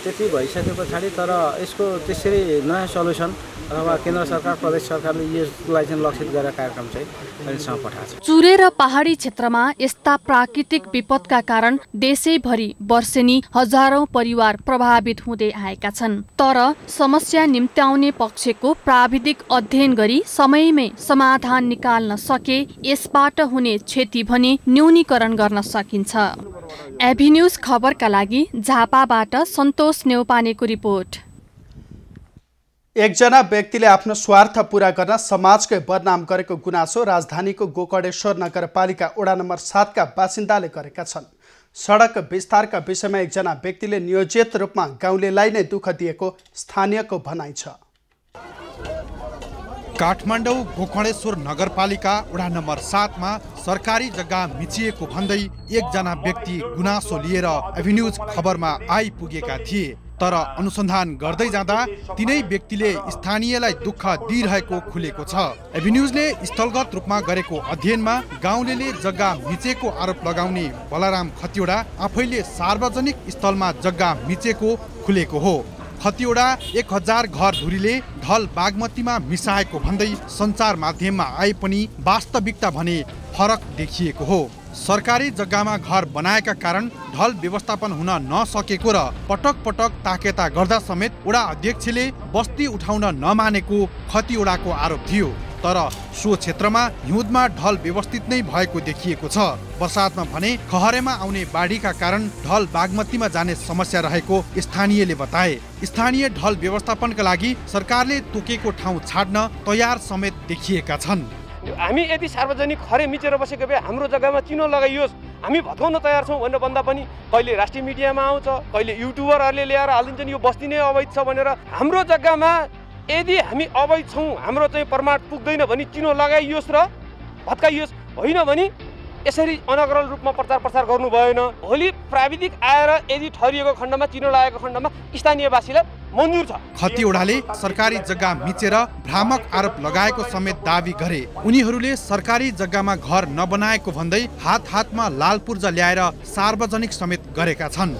त्यति भइसके पछाडि तर यसको त्यसरी नयाँ सल्युसन अथवा केन्द्र सरकार प्रदेश सरकारले यसलाई चाहिँ लक्षित गरेर कार्यक्रम चाहिँ अहिलेसम्म पठाएको छ। चुरे र पहाडी क्षेत्रमा यस्ता प्राकृतिक विपदका कारण देशैभरि वर्षेनी हजारौं परिवार प्रभावित हुँदै आएका छन्। तर समस्या निम्त्याउने पक्षको प्राविधिक अध्ययन गरी समयमै समाधान निकाल्न सके यसबाट हुने क्षति भने न्यूनीकरण गर्न सकिन्छ। एभिन्यूज खबरका लागि झापाबाट सन्तोष नेउपानेको रिपोर्ट। एकजना व्यक्तिले आफ्नो स्वार्थ पूरा गर्न समाजकै बदनाम गरेको गुनासो राजधानीको गोकर्णेश्वर नगरपालिका वडा नम्बर 7 का बासिन्दाले गरेका छन्। सडक विस्तारका विषयमा एकजना व्यक्तिले नियोजित रूपमा गाउँलेलाई नै दुःख दिएको स्थानीयको भनाइ छ। काठमाडौँ गोकर्णेश्वर नगरपालिका वडा नम्बर 7 मा सरकारी जग्गा मिचिएको भन्दै एकजना व्यक्ति गुनासो लिएर एभिन्यूज खबरमा आइपुगेका थिए। तर अनुसन्धान गर्दै जाँदा तिनै व्यक्तिले स्थानीयलाई दुःख दिइरहेको खुलेको छ। एभिन्यूजले स्थलगत रूपमा गरेको अध्ययनमा गाउँलेले जग्गा मिचेको आरोप लगाउने बलराम खतिवडा आफैले सार्वजनिक स्थलमा जग्गा मिचेको खुलेको हो। खतिवडा 1000 घरधुरीले ढल बागमतीमा मिसाएको भन्दै सञ्चार माध्यममा आए पनि वास्तविकता भने फरक देखिएको हो। सरकारी जग्गामा घर बनाएका कारण ढल व्यवस्थापन हुन नसकेको र पटक पटक ताकेता गर्दा समेत वडा अध्यक्षले बस्ती उठाउन नमानेको खतिवडाको आरोप थियो। तर सो क्षेत्रमा हिउँदमा ढल व्यवस्थित नै भएको देखिएको छ। बर्सातमा भने खहरेमा आउने बाढीका कारण ढल बागमतीमा जाने समस्या रहेको स्थानीयले बताए। स्थानीय ढल व्यवस्थापनका लागि सरकारले तोकेको ठाउँ छाड्न तयार समेत देखिएका छन्। हामी यदि सार्वजनिक खरे मिचेर बसेको भए हाम्रो जग्गामा चिनो लगाइयोस् हामी भत्काउन तयार छौँ भनेर भन्दा पनि कहिले राष्ट्रिय मिडियामा आउँछ, कहिले युट्युबरहरूले ल्याएर हालिदिन्छन् यो बस्ती नै अवैध छ भनेर। हाम्रो जग्गामा यदि हामी अवैध छौँ, हाम्रो चाहिँ प्रमाण पुग्दैन भने चिनो लगाइयोस् र भत्काइयोस्, होइन भने यसरी अनगरल रूपमा प्रचार प्रसार गर्नु भएन। भोलि प्राविधिक आएर यदि ठहरिएको खण्डमा चिनो लागेको खण्डमा स्थानीयवासीलाई मन्जुर छ। खतिवडाले सरकारी जग्गा मिचेर भ्रामक आरोप लगाएको समेत दावी गरे। उनीहरूले सरकारी जग्गामा घर नबनाएको भन्दै हात हातमा लाल पूर्जा ल्याएर सार्वजनिक समेत गरेका छन्।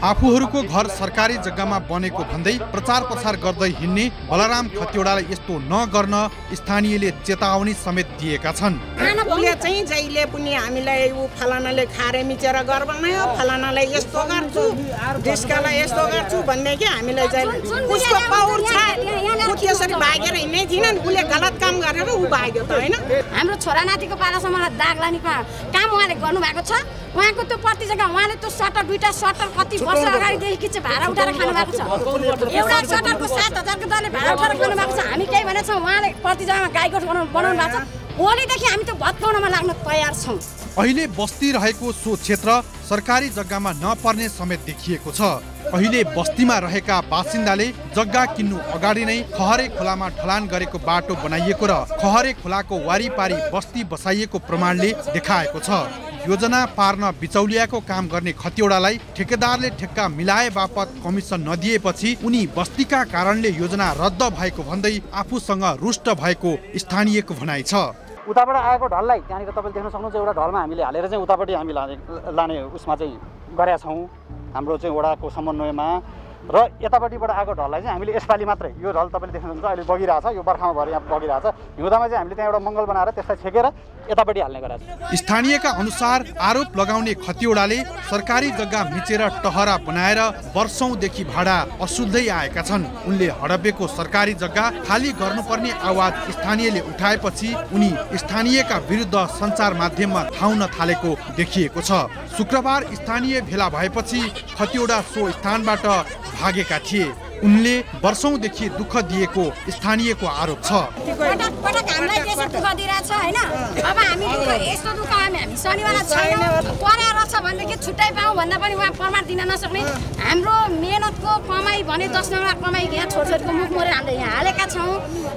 आफूहरूको घर सरकारी जग्गामा बनेको भन्दै प्रचार प्रसार गर्दै हिँड्ने बलराम खतिवडालाई यस्तो नगर्न स्थानीयले चेतावनी समेत दिएका छन्। उसले चाहिँ जहिले पनि हामीलाई ऊ फलानाले खारे मिचेर घर बनायो, फलानाले यस्तो गर्छु, डिस्कालाई यस्तो गर्छु भन्ने कि हामीलाई जहिले उसको पावर छ। ऊ त्यसरी भागेर हिँड्नै थिएन, उसले गलत काम गरेर ऊ भाग्यो त होइन। हाम्रो छोरा नातिको पालासम्म दाग लानेको काम उहाँले गर्नुभएको छ। उहाँको त्यो प्रति जग्गा उहाँले त्यो सटर दुईटा सटर कति वर्ष अगाडिदेखि चाहिँ भाडा उठाएर खानु भएको छ। एउटा सटरको 7000 को दरले भाडा उठाएर खानु भएको छ। हामी केही भनेको छौँ, उहाँले प्रति जग्गामा गाईगोठ बनाउनु भएको छ। भोलिदेखि हामी त्यो भत्काउनमा लाग्न तयार छौँ। अहिले बस्ती रहेको सो क्षेत्र सरकारी जग्गामा नपर्ने समेत देखिएको छ। अहिले बस्तीमा रहेका बासिन्दाले जग्गा किन्नु अगाडि नै खहरे खोलामा ढलान गरेको बाटो बनाइएको र खहरे खोलाको वारिपारी बस्ती बसाइएको प्रमाणले देखाएको छ। योजना पार्न बिचौलियाको काम गर्ने खतिवडालाई ठेकेदारले ठेक्का मिलाए बापत कमिसन नदिएपछि उनी बस्तीका कारणले योजना रद्द भएको भन्दै आफूसँग रुष्ट भएको स्थानीयको भनाइ छ। उताबाट आएको ढललाई त्यहाँनिर तपाईँले देख्न सक्नुहुन्छ, एउटा ढलमा हामीले हालेर चाहिँ उतापट्टि हामी लाने उसमा चाहिँ गरेका छौँ हाम्रो चाहिँ वडाको समन्वयमा। र यतापट्टिबाट आएको ढललाई चाहिँ हामीले यसपालि मात्रै यो ढल तपाईँले देख्नुहुन्छ अहिले बगिरहेछ, यो बर्खामा भएर यहाँ बगिरहेछ। हिउँदामा चाहिँ हामीले त्यहाँ एउटा मङ्गल बनाएर त्यसलाई छेकेर यतापट्टि हाल्ने गरेका छौँ। स्थानीयका अनुसार आरोप लगाउने खतिवडाले सरकारी जग्गा मिचेर टहरा बनाएर वर्षौंदेखि भाडा असुल्दै आएका छन्। उनले हडपेको सरकारी जग्गा खाली गर्नुपर्ने आवाज स्थानीयले उठाएपछि उनी स्थानीयका विरुद्ध सञ्चार माध्यममा धाउन थालेको देखिएको छ। शुक्रबार स्थानीय भेला भएपछि खतिवडा सो स्थानबाट भागेका थिए। उनले वर्षौंदेखि दुःख दिएको स्थानीयको आरोप छ। पटक पटक हामीलाई त्यसरी दुःख दिइरहेछ हैन। अब हामी यस्तो दुःख हामी शनिबार छैन परेर छ भनेदेखि छुट्टै पाऊ भन्दा पनि उहाँ प्रमाण दिन नसक्ने। हाम्रो मेहनतको कमाई भने 10 नम्बर कमाई यहाँ छोरछोरीको मुख मोरेर हामीले यहाँ हालेका छौँ।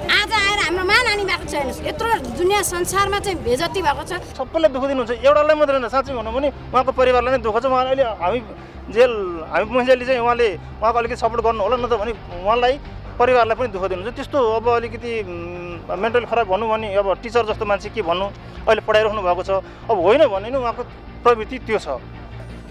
आज आएर हाम्रो मान हानि भएको छ। छ हेर्नुहोस्, यत्रो दुनियाँ संसारमा चाहिँ बेजती भएको छ। सबैलाई दुःख दिनुहुन्छ, एउटालाई मात्रै होइन। साँच्चै भनौँ भने उहाँको परिवारलाई नै दुःख छ। उहाँ अहिले हामी पञ्चायतले चाहिँ उहाँको अलिकति सपोर्ट गर्नु होला, नत्र भने उहाँलाई परिवारलाई पनि दुःख दिनुहुन्छ। त्यस्तो अब अलिकति मेन्टली खराब भनौँ भने अब टिचर जस्तो मान्छे के भन्नु, अहिले पढाइराख्नु भएको छ। अब होइन भने नि उहाँको प्रवृत्ति त्यो छ।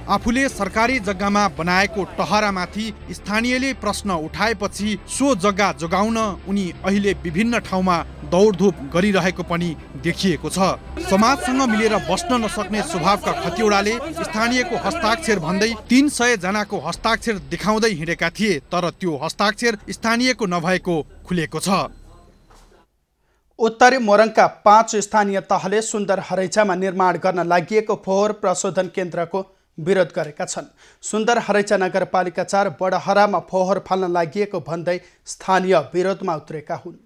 आफूले सरकारी जग्गामा बनाएको टहरामाथि स्थानीयले प्रश्न उठाएपछि सो जग्गा जोगाउन उनी अहिले विभिन्न ठाउँमा दौडधुप गरिरहेको पनि देखिएको छ। समाजसँग मिलेर बस्न नसक्ने स्वभावका खतिवडाले स्थानीयको हस्ताक्षर भन्दै 300 जनाको हस्ताक्षर देखाउँदै हिँडेका थिए, तर त्यो हस्ताक्षर स्थानीयको नभएको खुलेको छ। उत्तरी मोरङका 5 स्थानीय तहले सुन्दर हरैचामा निर्माण गर्न लागि फोहोर प्रशोधन केन्द्रको विरोध गरेका छन्। सुन्दर हरैचा नगरपालिका 4 बडहरामा फोहोर फाल्न लागि भन्दै स्थानीय विरोधमा उत्रेका हुन्।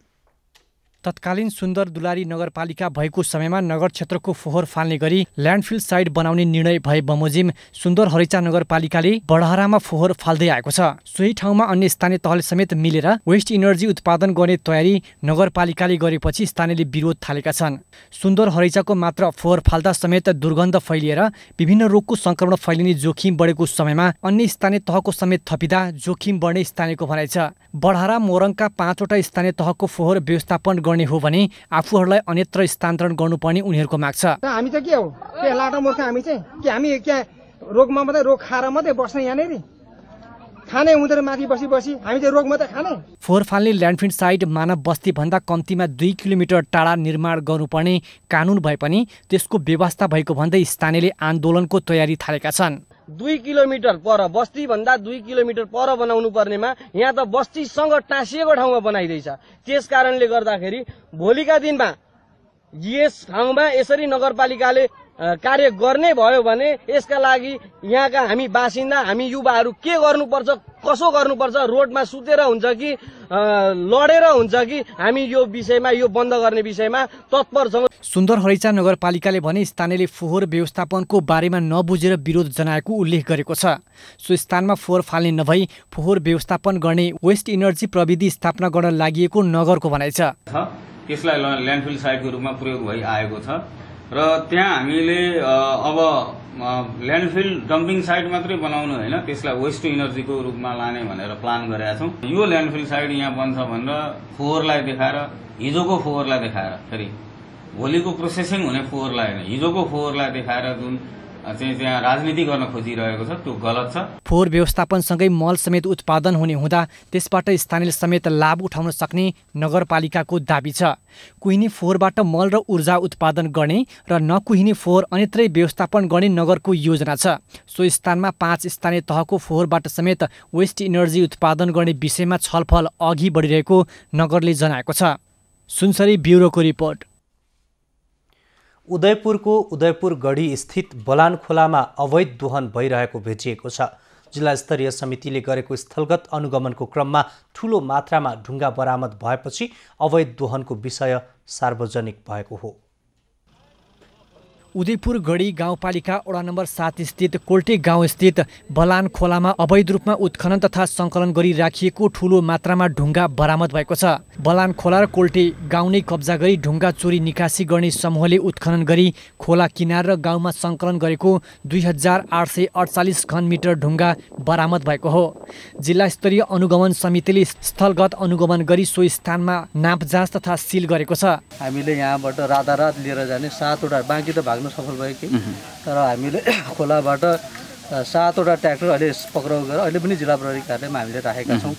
तत्कालीन सुन्दर दुलारी नगरपालिका भएको समयमा नगर क्षेत्रको फोहोर फाल्ने गरी ल्यान्डफिल साइट बनाउने निर्णय भए बमोजिम सुन्दर हरैचा नगरपालिकाले बडहरामा फोहोर फाल्दै आएको छ। सोही ठाउँमा अन्य स्थानीय तहले समेत मिलेर वेस्ट इनर्जी उत्पादन गर्ने तयारी नगरपालिकाले गरेपछि स्थानीयले विरोध थालेका छन्। सुन्दर हरैचाको मात्र फोहोर फाल्दा समेत दुर्गन्ध फैलिएर विभिन्न रोगको संक्रमण फैलिने जोखिम बढेको समयमा अन्य स्थानीय तहको समेत थपिँदा जोखिम बढ्ने स्थानीयको भनाइ छ। बडहरा मोरङका 5 वटा स्थानीय तहको फोहोर व्यवस्थापन गर्ने हो भने आफूहरूलाई अन्यत्र स्थानान्तरण गर्नुपर्ने उनीहरूको माग छ। हामी चाहिँ के हो, के लाटो मूर्ख हामी चाहिँ के हामी क्या रोगमा मात्रै रोग खाएर मात्रै बस्ने यहाँनिर खाने हुँदैन, माथि बसी हामी चाहिँ रोग मात्रै खाने। फोहोर फाल्ने ल्यान्डफिल साइट मानव बस्ती भन्दा कम्तीमा 2 किलोमिटर टाढा निर्माण गर्नुपर्ने कानुन भए पनि त्यसको व्यवस्था भएको भन्दै स्थानीयले आन्दोलनको तयारी थालेका छन्। 2 किलोमिटर पर बस्ती भन्दा 2 किलोमिटर पर बनाउनु पर्नेमा यहाँ त बस्तीसँग टाँसिएको ठाउँमा बनाइदैछ। त्यस कारणले गर्दाखेरि भोलिका दिनमा यस ठाउँमा यसरी नगरपालिकाले कार्य गर्ने भयो भने यसका लागि यहाँका हामी बासिन्दा हामी युवाहरू के गर्नुपर्छ, कसो गर्नुपर्छ, रोडमा सुतेर हुन्छ कि लडेर हुन्छ कि हामी यो विषयमा, यो बन्द गर्ने विषयमा तत्पर छौँ। सुन्दर हरैचा नगरपालिकाले भने स्थानीयले फोहोर व्यवस्थापनको बारेमा नबुझेर विरोध जनाएको उल्लेख गरेको छ। सो स्थानमा फोहोर फाल्ने नभई फोहोर व्यवस्थापन गर्ने वेस्ट इनर्जी प्रविधि स्थापना गर्न लागि नगरको भनाइ छ। त्यसलाई ल्यान्डफिल साइटको रूपमा प्रयोग भइआएको छ र त्यहाँ हामीले अब ल्यान्डफिल डम्पिङ साइट मात्रै बनाउनु होइन, त्यसलाई वेस्ट इनर्जीको रूपमा लाने भनेर प्लान गरेका छौँ। यो ल्यान्डफिल साइट यहाँ बन्छ भनेर फोहोरलाई देखाएर, हिजोको फोहोरलाई देखाएर, फेरि भोलिको प्रोसेसिङ हुने फोहोरलाई होइन, हिजोको फोहोरलाई देखाएर जुन चाहिँ त्यहाँ राजनीति गर्न खोजिरहेको छ त्यो गलत छ। फोहोर व्यवस्थापनसँगै मल समेत उत्पादन हुने हुँदा त्यसबाट स्थानीय समेत लाभ उठाउन सक्ने नगरपालिकाको दाबी छ। कुहिने फोहोरबाट मल र ऊर्जा उत्पादन गर्ने र नकुहिने फोहोर अन्यत्रै व्यवस्थापन गर्ने नगरको योजना छ। सो स्थानमा 5 स्थानीय तहको फोहोरबाट समेत वेस्ट इनर्जी उत्पादन गर्ने विषयमा छलफल अघि बढिरहेको नगरले जनाएको छ। सुनसरी ब्युरोको रिपोर्ट। उदयपुरको उदयपुरगढी स्थित बलान खोलामा अवैध दोहन भइरहेको भेटिएको छ। जिल्ला स्तरीय समितिले गरेको स्थलगत अनुगमनको क्रममा ठूलो मात्रामा ढुङ्गा बरामद भएपछि अवैध दोहनको विषय सार्वजनिक भएको हो। उदयपुरगढी गाउँपालिका वडा नम्बर 7 स्थित कोल्टे गाउँ स्थित बलान खोलामा अवैध रूपमा उत्खनन तथा सङ्कलन गरी राखिएको ठूलो मात्रामा ढुङ्गा बरामद भएको छ। बलान खोला र कोल्टे गाउँ नै कब्जा गरी ढुङ्गा चोरी निकासी गर्ने समूहले उत्खनन गरी खोला किनार र गाउँमा सङ्कलन गरेको 2848 घन मिटर ढुङ्गा बरामद भएको हो। जिल्ला स्तरीय अनुगमन समितिले स्थलगत अनुगमन गरी सो स्थानमा नापजाँच तथा सिल गरेको छ। हामीले यहाँबाट रातारात लिएर जाने 7 वटा, बाँकी त भाग्न सफल भयो कि, तर हामीले खोलाबाट 7 वटा ट्र्याक्टर अहिले पक्राउ गरेर अहिले पनि जिल्ला प्रहरी कार्यालयमा हामीले राखेका छौँ।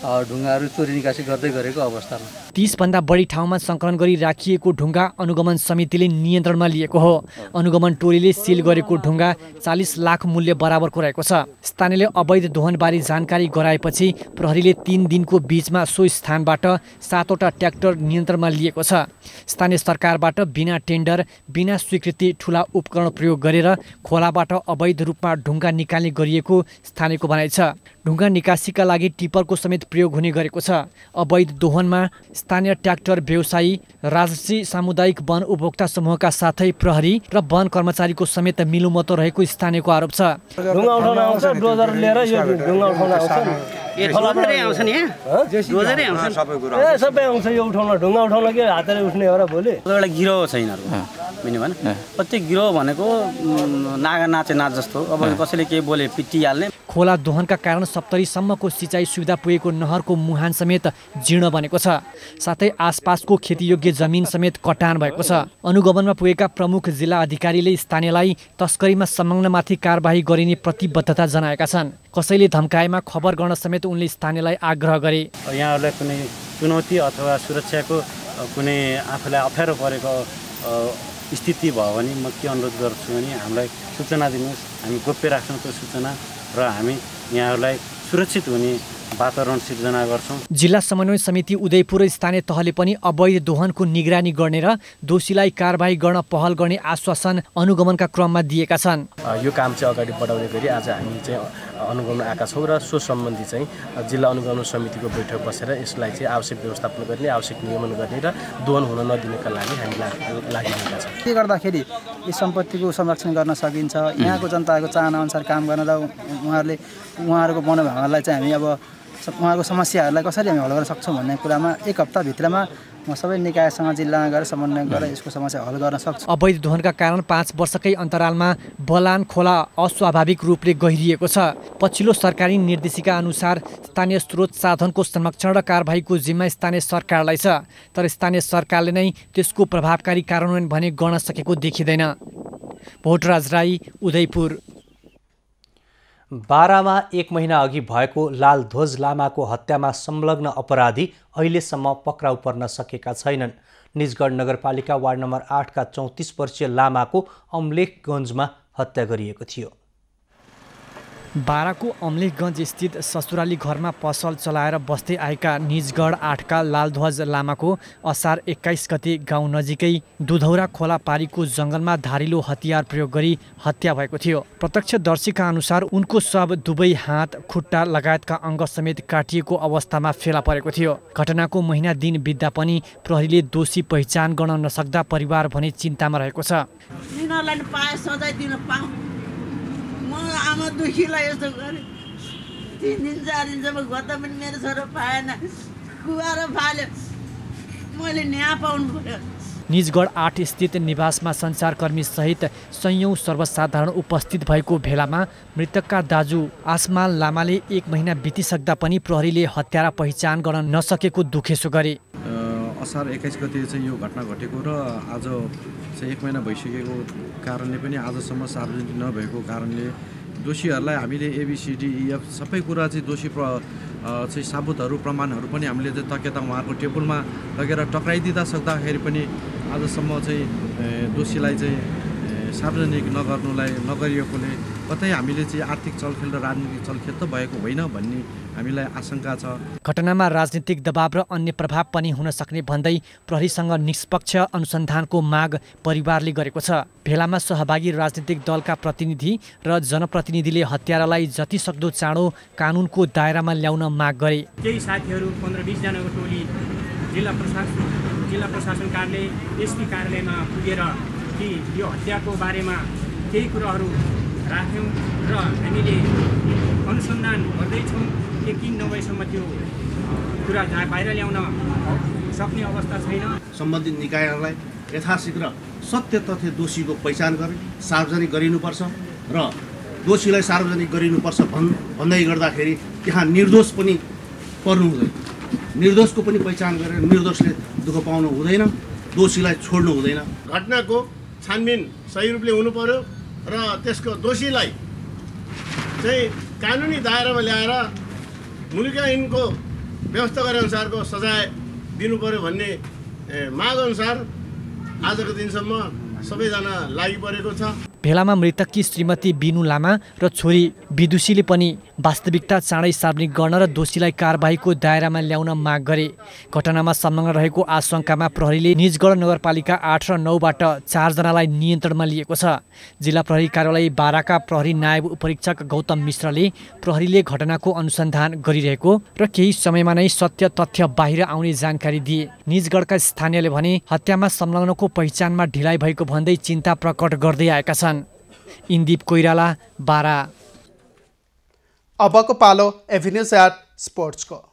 ढुङ्गाहरू चोरी निकासी गर्दै गरेको अवस्थामा 30 भन्दा बढी ठाउँमा सङ्कलन गरी राखिएको ढुङ्गा अनुगमन समितिले नियन्त्रणमा लिएको हो। अनुगमन टोलीले सिल गरेको ढुङ्गा 40 लाख मूल्य बराबरको रहेको छ। स्थानीयले अवैध दोहनबारे जानकारी गराएपछि प्रहरीले 3 दिनको बीचमा सो स्थानबाट 7 वटा ट्र्याक्टर नियन्त्रणमा लिएको छ। स्थानीय सरकारबाट बिना टेन्डर, बिना स्वीकृति ठूला उपकरण प्रयोग गरेर खोलाबाट अवैध रूपमा ढुङ्गा निकाल्ने गरिएको स्थानीयको भनाइ छ। ढुङ्गा निकासीका लागि टिपरको समेत प्रयोग हुने गरेको छ। अवैध दोहनमा स्थानीय ट्र्याक्टर व्यवसायी, राजसी सामुदायिक वन उपभोक्ता समूहका साथै प्रहरी र वन कर्मचारीको समेत मिलुमतो रहेको स्थानीयको आरोप छ। ढुङ्गा उठाउन आउँछ, डोजर लिएर यो ढुङ्गा उठाउन आउँछ, डोजरै आउँछ नि यहाँ डोजरै आउँछ सबै आउँछ यो उठाउन ढुङ्गा उठाउन के हातले उठ्ने हो र भोलि एउटा गिरो छ यिनीहरूको मिनी भन प्रत्येक गिरो भनेको नागा नाचे नाच जस्तो अब कसैले केही बोले पिटिहाल्ने खोला दोहनका कारण 70सम्मको सिँचाइ सुविधा पुगेको नहरको मुहान समेत जीर्ण बनेको छ। साथै आसपासको खेतीयोग्य जमिन समेत कटान भएको छ। अनुगमनमा पुगेका प्रमुख जिल्ला अधिकारीले स्थानीयलाई तस्करीमा संलग्नमाथि कारबाही गरिने प्रतिबद्धता जनाएका छन्। कसैले धम्काएमा खबर गर्न समेत उनले स्थानीयलाई आग्रह गरे। यहाँहरूलाई कुनै चुनौती अथवा सुरक्षाको कुनै आफूलाई अप्ठ्यारो परेको स्थिति भयो भने म के अनुरोध गर्छु भने हामीलाई सूचना दिनुहोस्, हामी गोप्य राख्छौँ त्यो सूचना र हामी यहाँहरूलाई सुरक्षित हुने वातावरण सिर्जना गर्छौँ। जिल्ला समन्वय समिति उदयपुर स्थानीय तहले पनि अवैध दोहनको निगरानी गर्ने र दोषीलाई कारबाही गर्न पहल गर्ने आश्वासन अनुगमनका क्रममा दिएका छन्। यो काम चाहिँ अगाडि बढाउने गरी आज हामी चाहिँ अनुगमन आएका छौँ र सो सम्बन्धी चाहिँ जिल्ला अनुगमन समितिको बैठक बसेर यसलाई चाहिँ आवश्यक व्यवस्थापन गर्ने, आवश्यक नियमन गर्ने र दोहन हुन नदिनका लागि हामी लागिरहेका छौँ। के गर्दाखेरि यी सम्पत्तिको संरक्षण गर्न सकिन्छ, यहाँको जनताको चाहनाअनुसार काम गर्न र उहाँहरूको मनोभावलाई चाहिँ हामी अब उहाँको समस्याहरूलाई कसरी हामी हल गर्न सक्छौँ भन्ने कुरामा एक हप्ताभित्रमा म सबै निकायसँग जिल्लामा गएर समन्वय गरेर यसको समस्या हल गर्न सक्छु। अवैध दोहनका कारण 5 वर्षकै अन्तरालमा बलान खोला अस्वाभाविक रूपले गहिरिएको छ। पछिल्लो सरकारी निर्देशिका अनुसार स्थानीय स्रोत साधनको संरक्षण र कारबाहीको जिम्मा स्थानीय सरकारलाई छ, तर स्थानीय सरकारले नै त्यसको प्रभावकारी कार्यान्वयन भने गर्न सकेको देखिँदैन। भोटराज राई, उदयपुर। बारामा 1 महिना अघि भएको लालध्वज लामाको हत्यामा संलग्न अपराधी अहिलेसम्म पक्राउ पर्न सकेका छैनन्। निजगढ नगरपालिका वार्ड नम्बर 8 का 34 वर्षीय लामाको अम्लेखगञ्जमा हत्या गरिएको थियो। बाराको अम्लेखगञ्ज स्थित ससुराली घरमा पसल चलाएर बस्दै आएका निजगढ 8 का लालध्वज लामाको असार 21 गते गाउँ नजिकै दुधौरा खोला पारीको जङ्गलमा धारिलो हतियार प्रयोग गरी हत्या भएको थियो। प्रत्यक्षदर्शीका अनुसार उनको शव दुवै हात, खुट्टा लगायतका अङ्ग समेत काटिएको अवस्थामा फेला परेको थियो। घटनाको महिना दिन बित्दा पनि प्रहरीले दोषी पहिचान गर्न नसक्दा परिवार भने चिन्तामा रहेको छ। आमा दुखीलाई यस्तो गरे 3 दिन 4 दिनसम्म गत पनि मेरो छोरो पाएन, कुवाएर फाल्यो, मैले न्याय पाउनु पर्यो। निजगढ 8 स्थित निवासमा सञ्चारकर्मी सहित सयौं सर्वसाधारण उपस्थित भएको भेलामा मृतकका दाजु आसमान लामाले 1 महिना बितिसक्दा पनि प्रहरीले हत्यारा पहिचान गर्न नसकेको दुखेसो गरे। असार 21 गते चाहिँ यो घटना घटेको र आज चाहिँ 1 महिना भइसकेको कारणले पनि आजसम्म सार्वजनिक नभएको कारणले दोषीहरूलाई हामीले ABCDEF सबै कुरा चाहिँ दोषी चाहिँ साबुतहरू प्रमाणहरू पनि हामीले चाहिँ तकेता उहाँहरूको टेबलमा लगेर टक्राइदिँदा सक्दाखेरि पनि आजसम्म चाहिँ दोषीलाई चाहिँ सार्वजनिक नगरिएकोले कतै हामीले चाहिँ आर्थिक चलखेल र राजनीतिक चलखेल त भएको होइन भन्ने हामीलाई आशंका छ। घटनामा राजनीतिक दबाव र अन्य प्रभाव पनि हुन सक्ने भन्दै प्रहरीसँग निष्पक्ष अनुसन्धानको माग परिवारले गरेको छ। भेलामा सहभागी राजनीतिक दलका प्रतिनिधि र जनप्रतिनिधिले हत्यारालाई जतिसक्दो चाँडो कानुनको दायरामा ल्याउन माग गरे। केही साथीहरू 15-20 जनाको टोली जिल्ला प्रशासन कार्यालय एसपी कार्यालयमा पुगेर कि यो हत्याको बारेमा केही कुराहरू राख्यौँ र हामीले अनुसन्धान गर्दैछौँ। यकिन नभएसम्म त्यो कुरा बाहिर ल्याउन सक्ने अवस्था छैन। सम्बन्धित निकायहरूलाई यथाशीघ्र सत्य तथ्य दोषीको पहिचान गरी सार्वजनिक गरिनुपर्छ र दोषीलाई सार्वजनिक गरिनुपर्छ भन्दै गर्दाखेरि त्यहाँ निर्दोष पनि पर्नु हुँदैन। निर्दोषको पनि पहिचान गरेर निर्दोषले दुःख पाउनु हुँदैन, दोषीलाई छोड्नु हुँदैन। घटनाको छानबिन सही रूपले हुनु पर्यो र त्यसको दोषीलाई चाहिँ कानुनी दायरामा ल्याएर मुलुकी ऐनको व्यवस्था गरे अनुसारको सजाय दिनु पर्यो भन्ने माग अनुसार आजको दिनसम्म सबैजना लागि परेको छ। भेलामा मृतककी श्रीमती बिनु लामा र छोरी विदुषीले पनि वास्तविकता चाँडै सार्वजनिक गर्न र दोषीलाई कारबाहीको दायरामा ल्याउन माग गरे। घटनामा संलग्न रहेको आशंकामा प्रहरीले निजगढ नगरपालिका 8 र 9 बाट 4 जनालाई नियन्त्रणमा लिएको छ। जिल्ला प्रहरी कार्यालय बाराका प्रहरी नायब उपरीक्षक गौतम मिश्रले प्रहरीले घटनाको अनुसन्धान गरिरहेको र केही समयमा नै सत्य तथ्य बाहिर आउने जानकारी दिए। निजगढका स्थानीयले भने हत्यामा संलग्नको पहिचानमा ढिलाइ भएको भन्दै चिन्ता प्रकट गर्दै आएका छन्। इन्दीप कोइराला, बारा। अबको पालो एभिन्यूज एट स्पोर्ट्सको।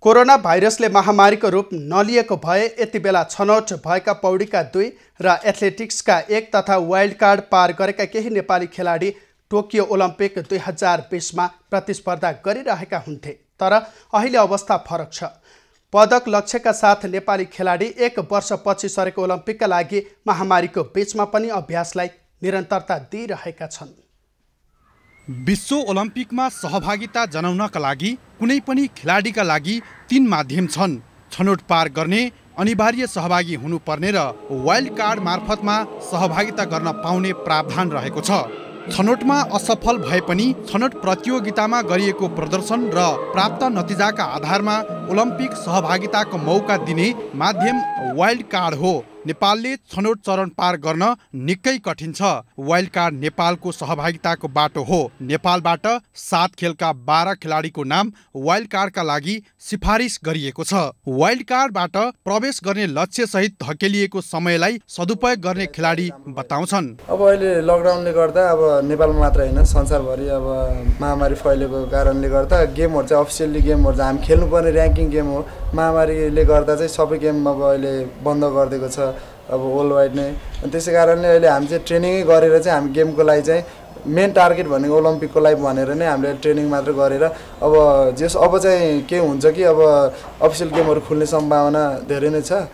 कोरोना भाइरसले महामारीको रूप नलिएको भए यति बेला छनौट भएका पौडीका 2 र एथलेटिक्सका 1 तथा वाइल्ड कार्ड पार गरेका केही नेपाली खेलाडी टोकियो ओलम्पिक 2020मा प्रतिस्पर्धा गरिरहेका हुन्थे। तर अहिले अवस्था फरक छ। पदक लक्ष्यका साथ नेपाली खेलाडी 1 वर्षपछि सरेको ओलम्पिकका लागि महामारीको बीचमा पनि अभ्यासलाई निरन्तरता दिइरहेका छन्। विश्व ओलम्पिकमा सहभागिता जनाउनका लागि कुनै पनि खेलाडीका लागि 3 माध्यम छन्। छनौट पार गर्ने, अनिवार्य सहभागी हुनुपर्ने र वाइल्ड कार्ड मार्फतमा सहभागिता गर्न पाउने प्रावधान रहेको छ। छनौटमा असफल भए पनि छनौट प्रतियोगितामा गरिएको प्रदर्शन र प्राप्त नतिजाका आधारमा ओलम्पिक सहभागिताको मौका दिने माध्यम वाइल्ड कार्ड हो। नेपालले छनौट चरण पार गर्न निकै कठिन छ। वाइल्ड कार्ड नेपालको सहभागिताको बाटो हो। नेपालबाट 7 खेलका 12 खेलाडीको नाम वाइल्ड कार्डका लागि सिफारिस गरिएको छ। वाइल्ड कार्डबाट प्रवेश गर्ने लक्ष्य सहित धकेलिएको समयलाई सदुपयोग गर्ने खेलाडी बताउँछन्। अब अहिले लकडाउनले गर्दा अब नेपालमा मात्र हैन संसारभरि अब महामारी फैलेको कारणले गर्दा गेमहरु चाहिँ अफिसियली गेमहरु हामी खेल्नुपर्ने र्याङ्किङ गेम हो। महामारीले गर्दा चाहिँ सबै गेम अब अहिले बन्द गरिदिएको छ अब वर्ल्ड वाइड नै। त्यसै कारणले अहिले हामी चाहिँ ट्रेनिङै गरेर चाहिँ हामी गेमको लागि चाहिँ मेन टार्गेट भनेको ओलम्पिकको लागि भनेर नै हामीले ट्रेनिङ मात्र गरेर अब चाहिँ के हुन्छ कि अब अफिसियल गेमहरु खुल्ने सम्भावना धेरै नै छ।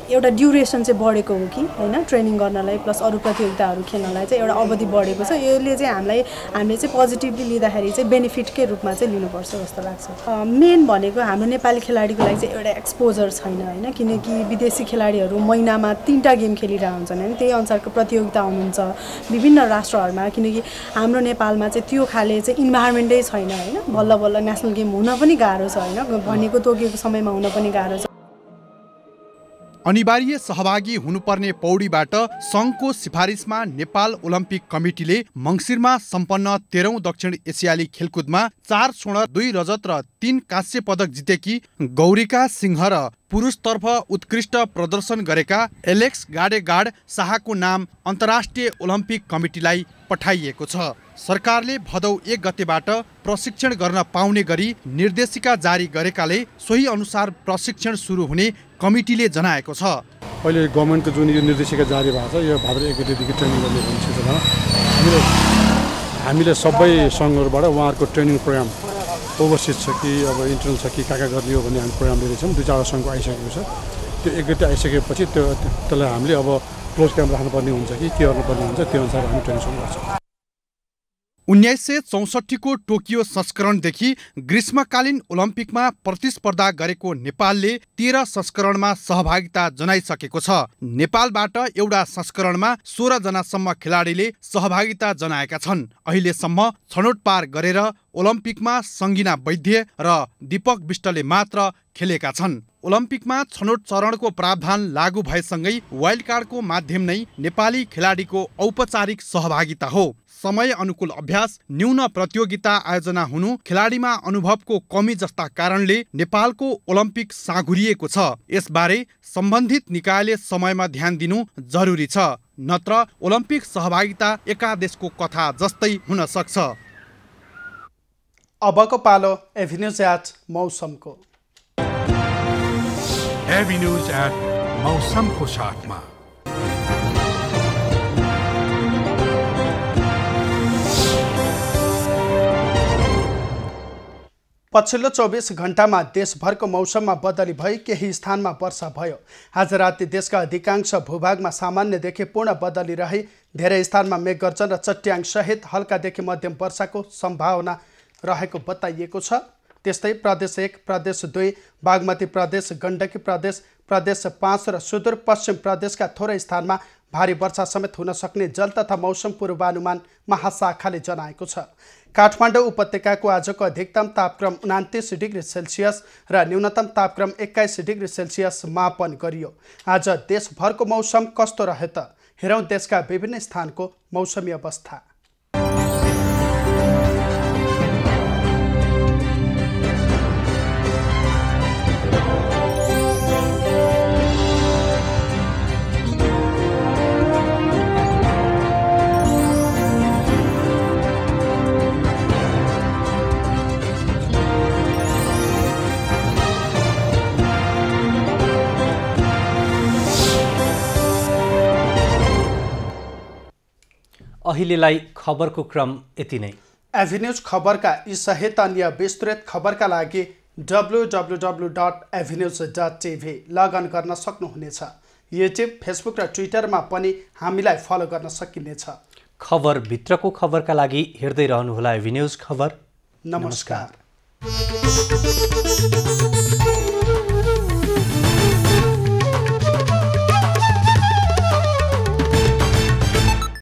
एउटा ड्युरेसन चाहिँ बढेको हो कि हैन, ट्रेनिङ गर्नलाई प्लस अरु प्रतियोगिताहरु खेल्नलाई चाहिँ एउटा अवधि बढेको छ। यसले चाहिँ हामीले चाहिँ पोजिटिभली लिँदाखेरि चाहिँ बेनिफिटकै रूपमा चाहिँ लिनुपर्छ जस्तो लाग्छ। मेन भनेको हाम्रो नेपाली खेलाडीको लागि चाहिँ एउटा एक्सपोजर छैन हैन, किनकि विदेशी खेलाडीहरु महिनामा 3टा गेम खेलिरहेका हुन्छन् हैन। त्यही अनुसारको प्रतियोगिता हुनुहुन्छ विभिन्न राष्ट्रहरुमा, किनकि हाम्रो नेपालमा चाहिँ त्यो खाले चाहिँ इन्भाइरोमेन्टै छैन हैन। बल्ल बल्ल नेसनल गेम हुन पनि गाह्रो छ हैन, भनेको तोकेको समयमा हुन पनि गाह्रो छ। अनिवार्य सहभागी हुनुपर्ने पौडीबाट सङ्घको सिफारिसमा नेपाल ओलम्पिक कमिटीले मङ्सिरमा सम्पन्न 13औं दक्षिण एसियाली खेलकुदमा 4 स्वर्ण 2 रजत र 3 काँस्य पदक जितेकी गौरिका सिंह र पुरुषतर्फ उत्कृष्ट प्रदर्शन गरेका एलेक्स गाडेगाड शाहको नाम अन्तर्राष्ट्रिय ओलम्पिक कमिटीलाई पठाइएको छ। सरकारले भदौ 1 गतेबाट प्रशिक्षण गर्न पाउने गरी निर्देशिका जारी गरेकाले सोही अनुसार प्रशिक्षण सुरु हुने कमिटीले जनाएको छ। अहिले गभर्नमेन्टको जुन यो निर्देशिका जारी भएको छ यो भाद्र 1 गतेदेखि ट्रेनिङ गर्ने भनिन्छ। हामीले सबै सङ्घहरुबाट उहाँहरूको ट्रेनिङ प्रोग्राम ओभरसिज छ कि अब इन्टरनल छ कि कहाँ गर्ने हो भन्ने हामी प्रोग्राम लिएको छौँ। 2-4 सङ्घको आइसकेको छ। त्यो 1 गते आइसकेपछि त्यसलाई हामीले अब क्लोज क्याम्प राख्नुपर्ने हुन्छ कि के गर्नुपर्ने हुन्छ त्यो अनुसार हामी ट्रेनिङ सुरु गर्छौँ। 1964 को टोकियो संस्करणदेखि ग्रीष्मकालीन ओलम्पिकमा प्रतिस्पर्धा गरेको नेपालले 13 संस्करणमा सहभागिता जनाइसकेको छ। नेपालबाट एउटा संस्करणमा 16 जनासम्म खेलाडीले सहभागिता जनाएका छन्। अहिलेसम्म छनौट पार गरेर ओलम्पिकमा सङ्गिना वैद्य र दीपक विष्टले मात्र खेलेका छन्। ओलम्पिकमा छनौट चरणको प्रावधान लागू भएसँगै वाइल्ड कार्डको माध्यम नै नेपाली खेलाडीको औपचारिक सहभागिता हो। समय अनुकूल अभ्यास, न्यून प्रतियोगिता आयोजना हुनु, खेलाडीमा अनुभवको कमी जस्ता कारणले नेपालको ओलम्पिक साँघुरिएको छ। यसबारे सम्बन्धित निकायले समयमा ध्यान दिनु जरुरी छ, नत्र ओलम्पिक सहभागिता एकादेशको कथा जस्तै हुन सक्छ। अबको पालो एभिन्यूज एट मौसमको। एभिन्यूज एट मौसमको साथमा पछिल्लो 24 घण्टामा देशभरको मौसममा बदली भई केही स्थानमा वर्षा भयो। आज राति देशका अधिकांश भूभागमा सामान्यदेखि पूर्ण बदली रही धेरै स्थानमा मेघगर्जन र चट्याङ सहित हल्कादेखि मध्यम वर्षाको सम्भावना रहेको बताइएको छ। त्यस्तै प्रदेश 1, प्रदेश 2, बागमती प्रदेश, गण्डकी प्रदेश, प्रदेश 5 र सुदूरपश्चिम प्रदेशका थोरै स्थानमा भारी वर्षा समेत हुन सक्ने जल तथा मौसम पूर्वानुमान महाशाखाले जनाएको छ। काठमाडौँ उपत्यकाको आजको अधिकतम तापक्रम 29 डिग्री सेल्सियस र न्यूनतम तापक्रम 21 डिग्री सेल्सियस मापन गरियो। आज देशभरको मौसम कस्तो रहे त? हेरौँ देशका विभिन्न स्थानको मौसमी अवस्था। अहिलेलाई खबरको क्रम यति नै। एभिन्यूज खबरका यी सहित अन्य विस्तृत खबरका लागि www.avenews.tv लगइन गर्न सक्नुहुनेछ। युट्युब, फेसबुक र ट्विटरमा पनि हामीलाई फलो गर्न सकिनेछ। खबर भित्रको खबरका लागि हेर्दै रहनुहोला एभिन्यूज खबर। नमस्कार।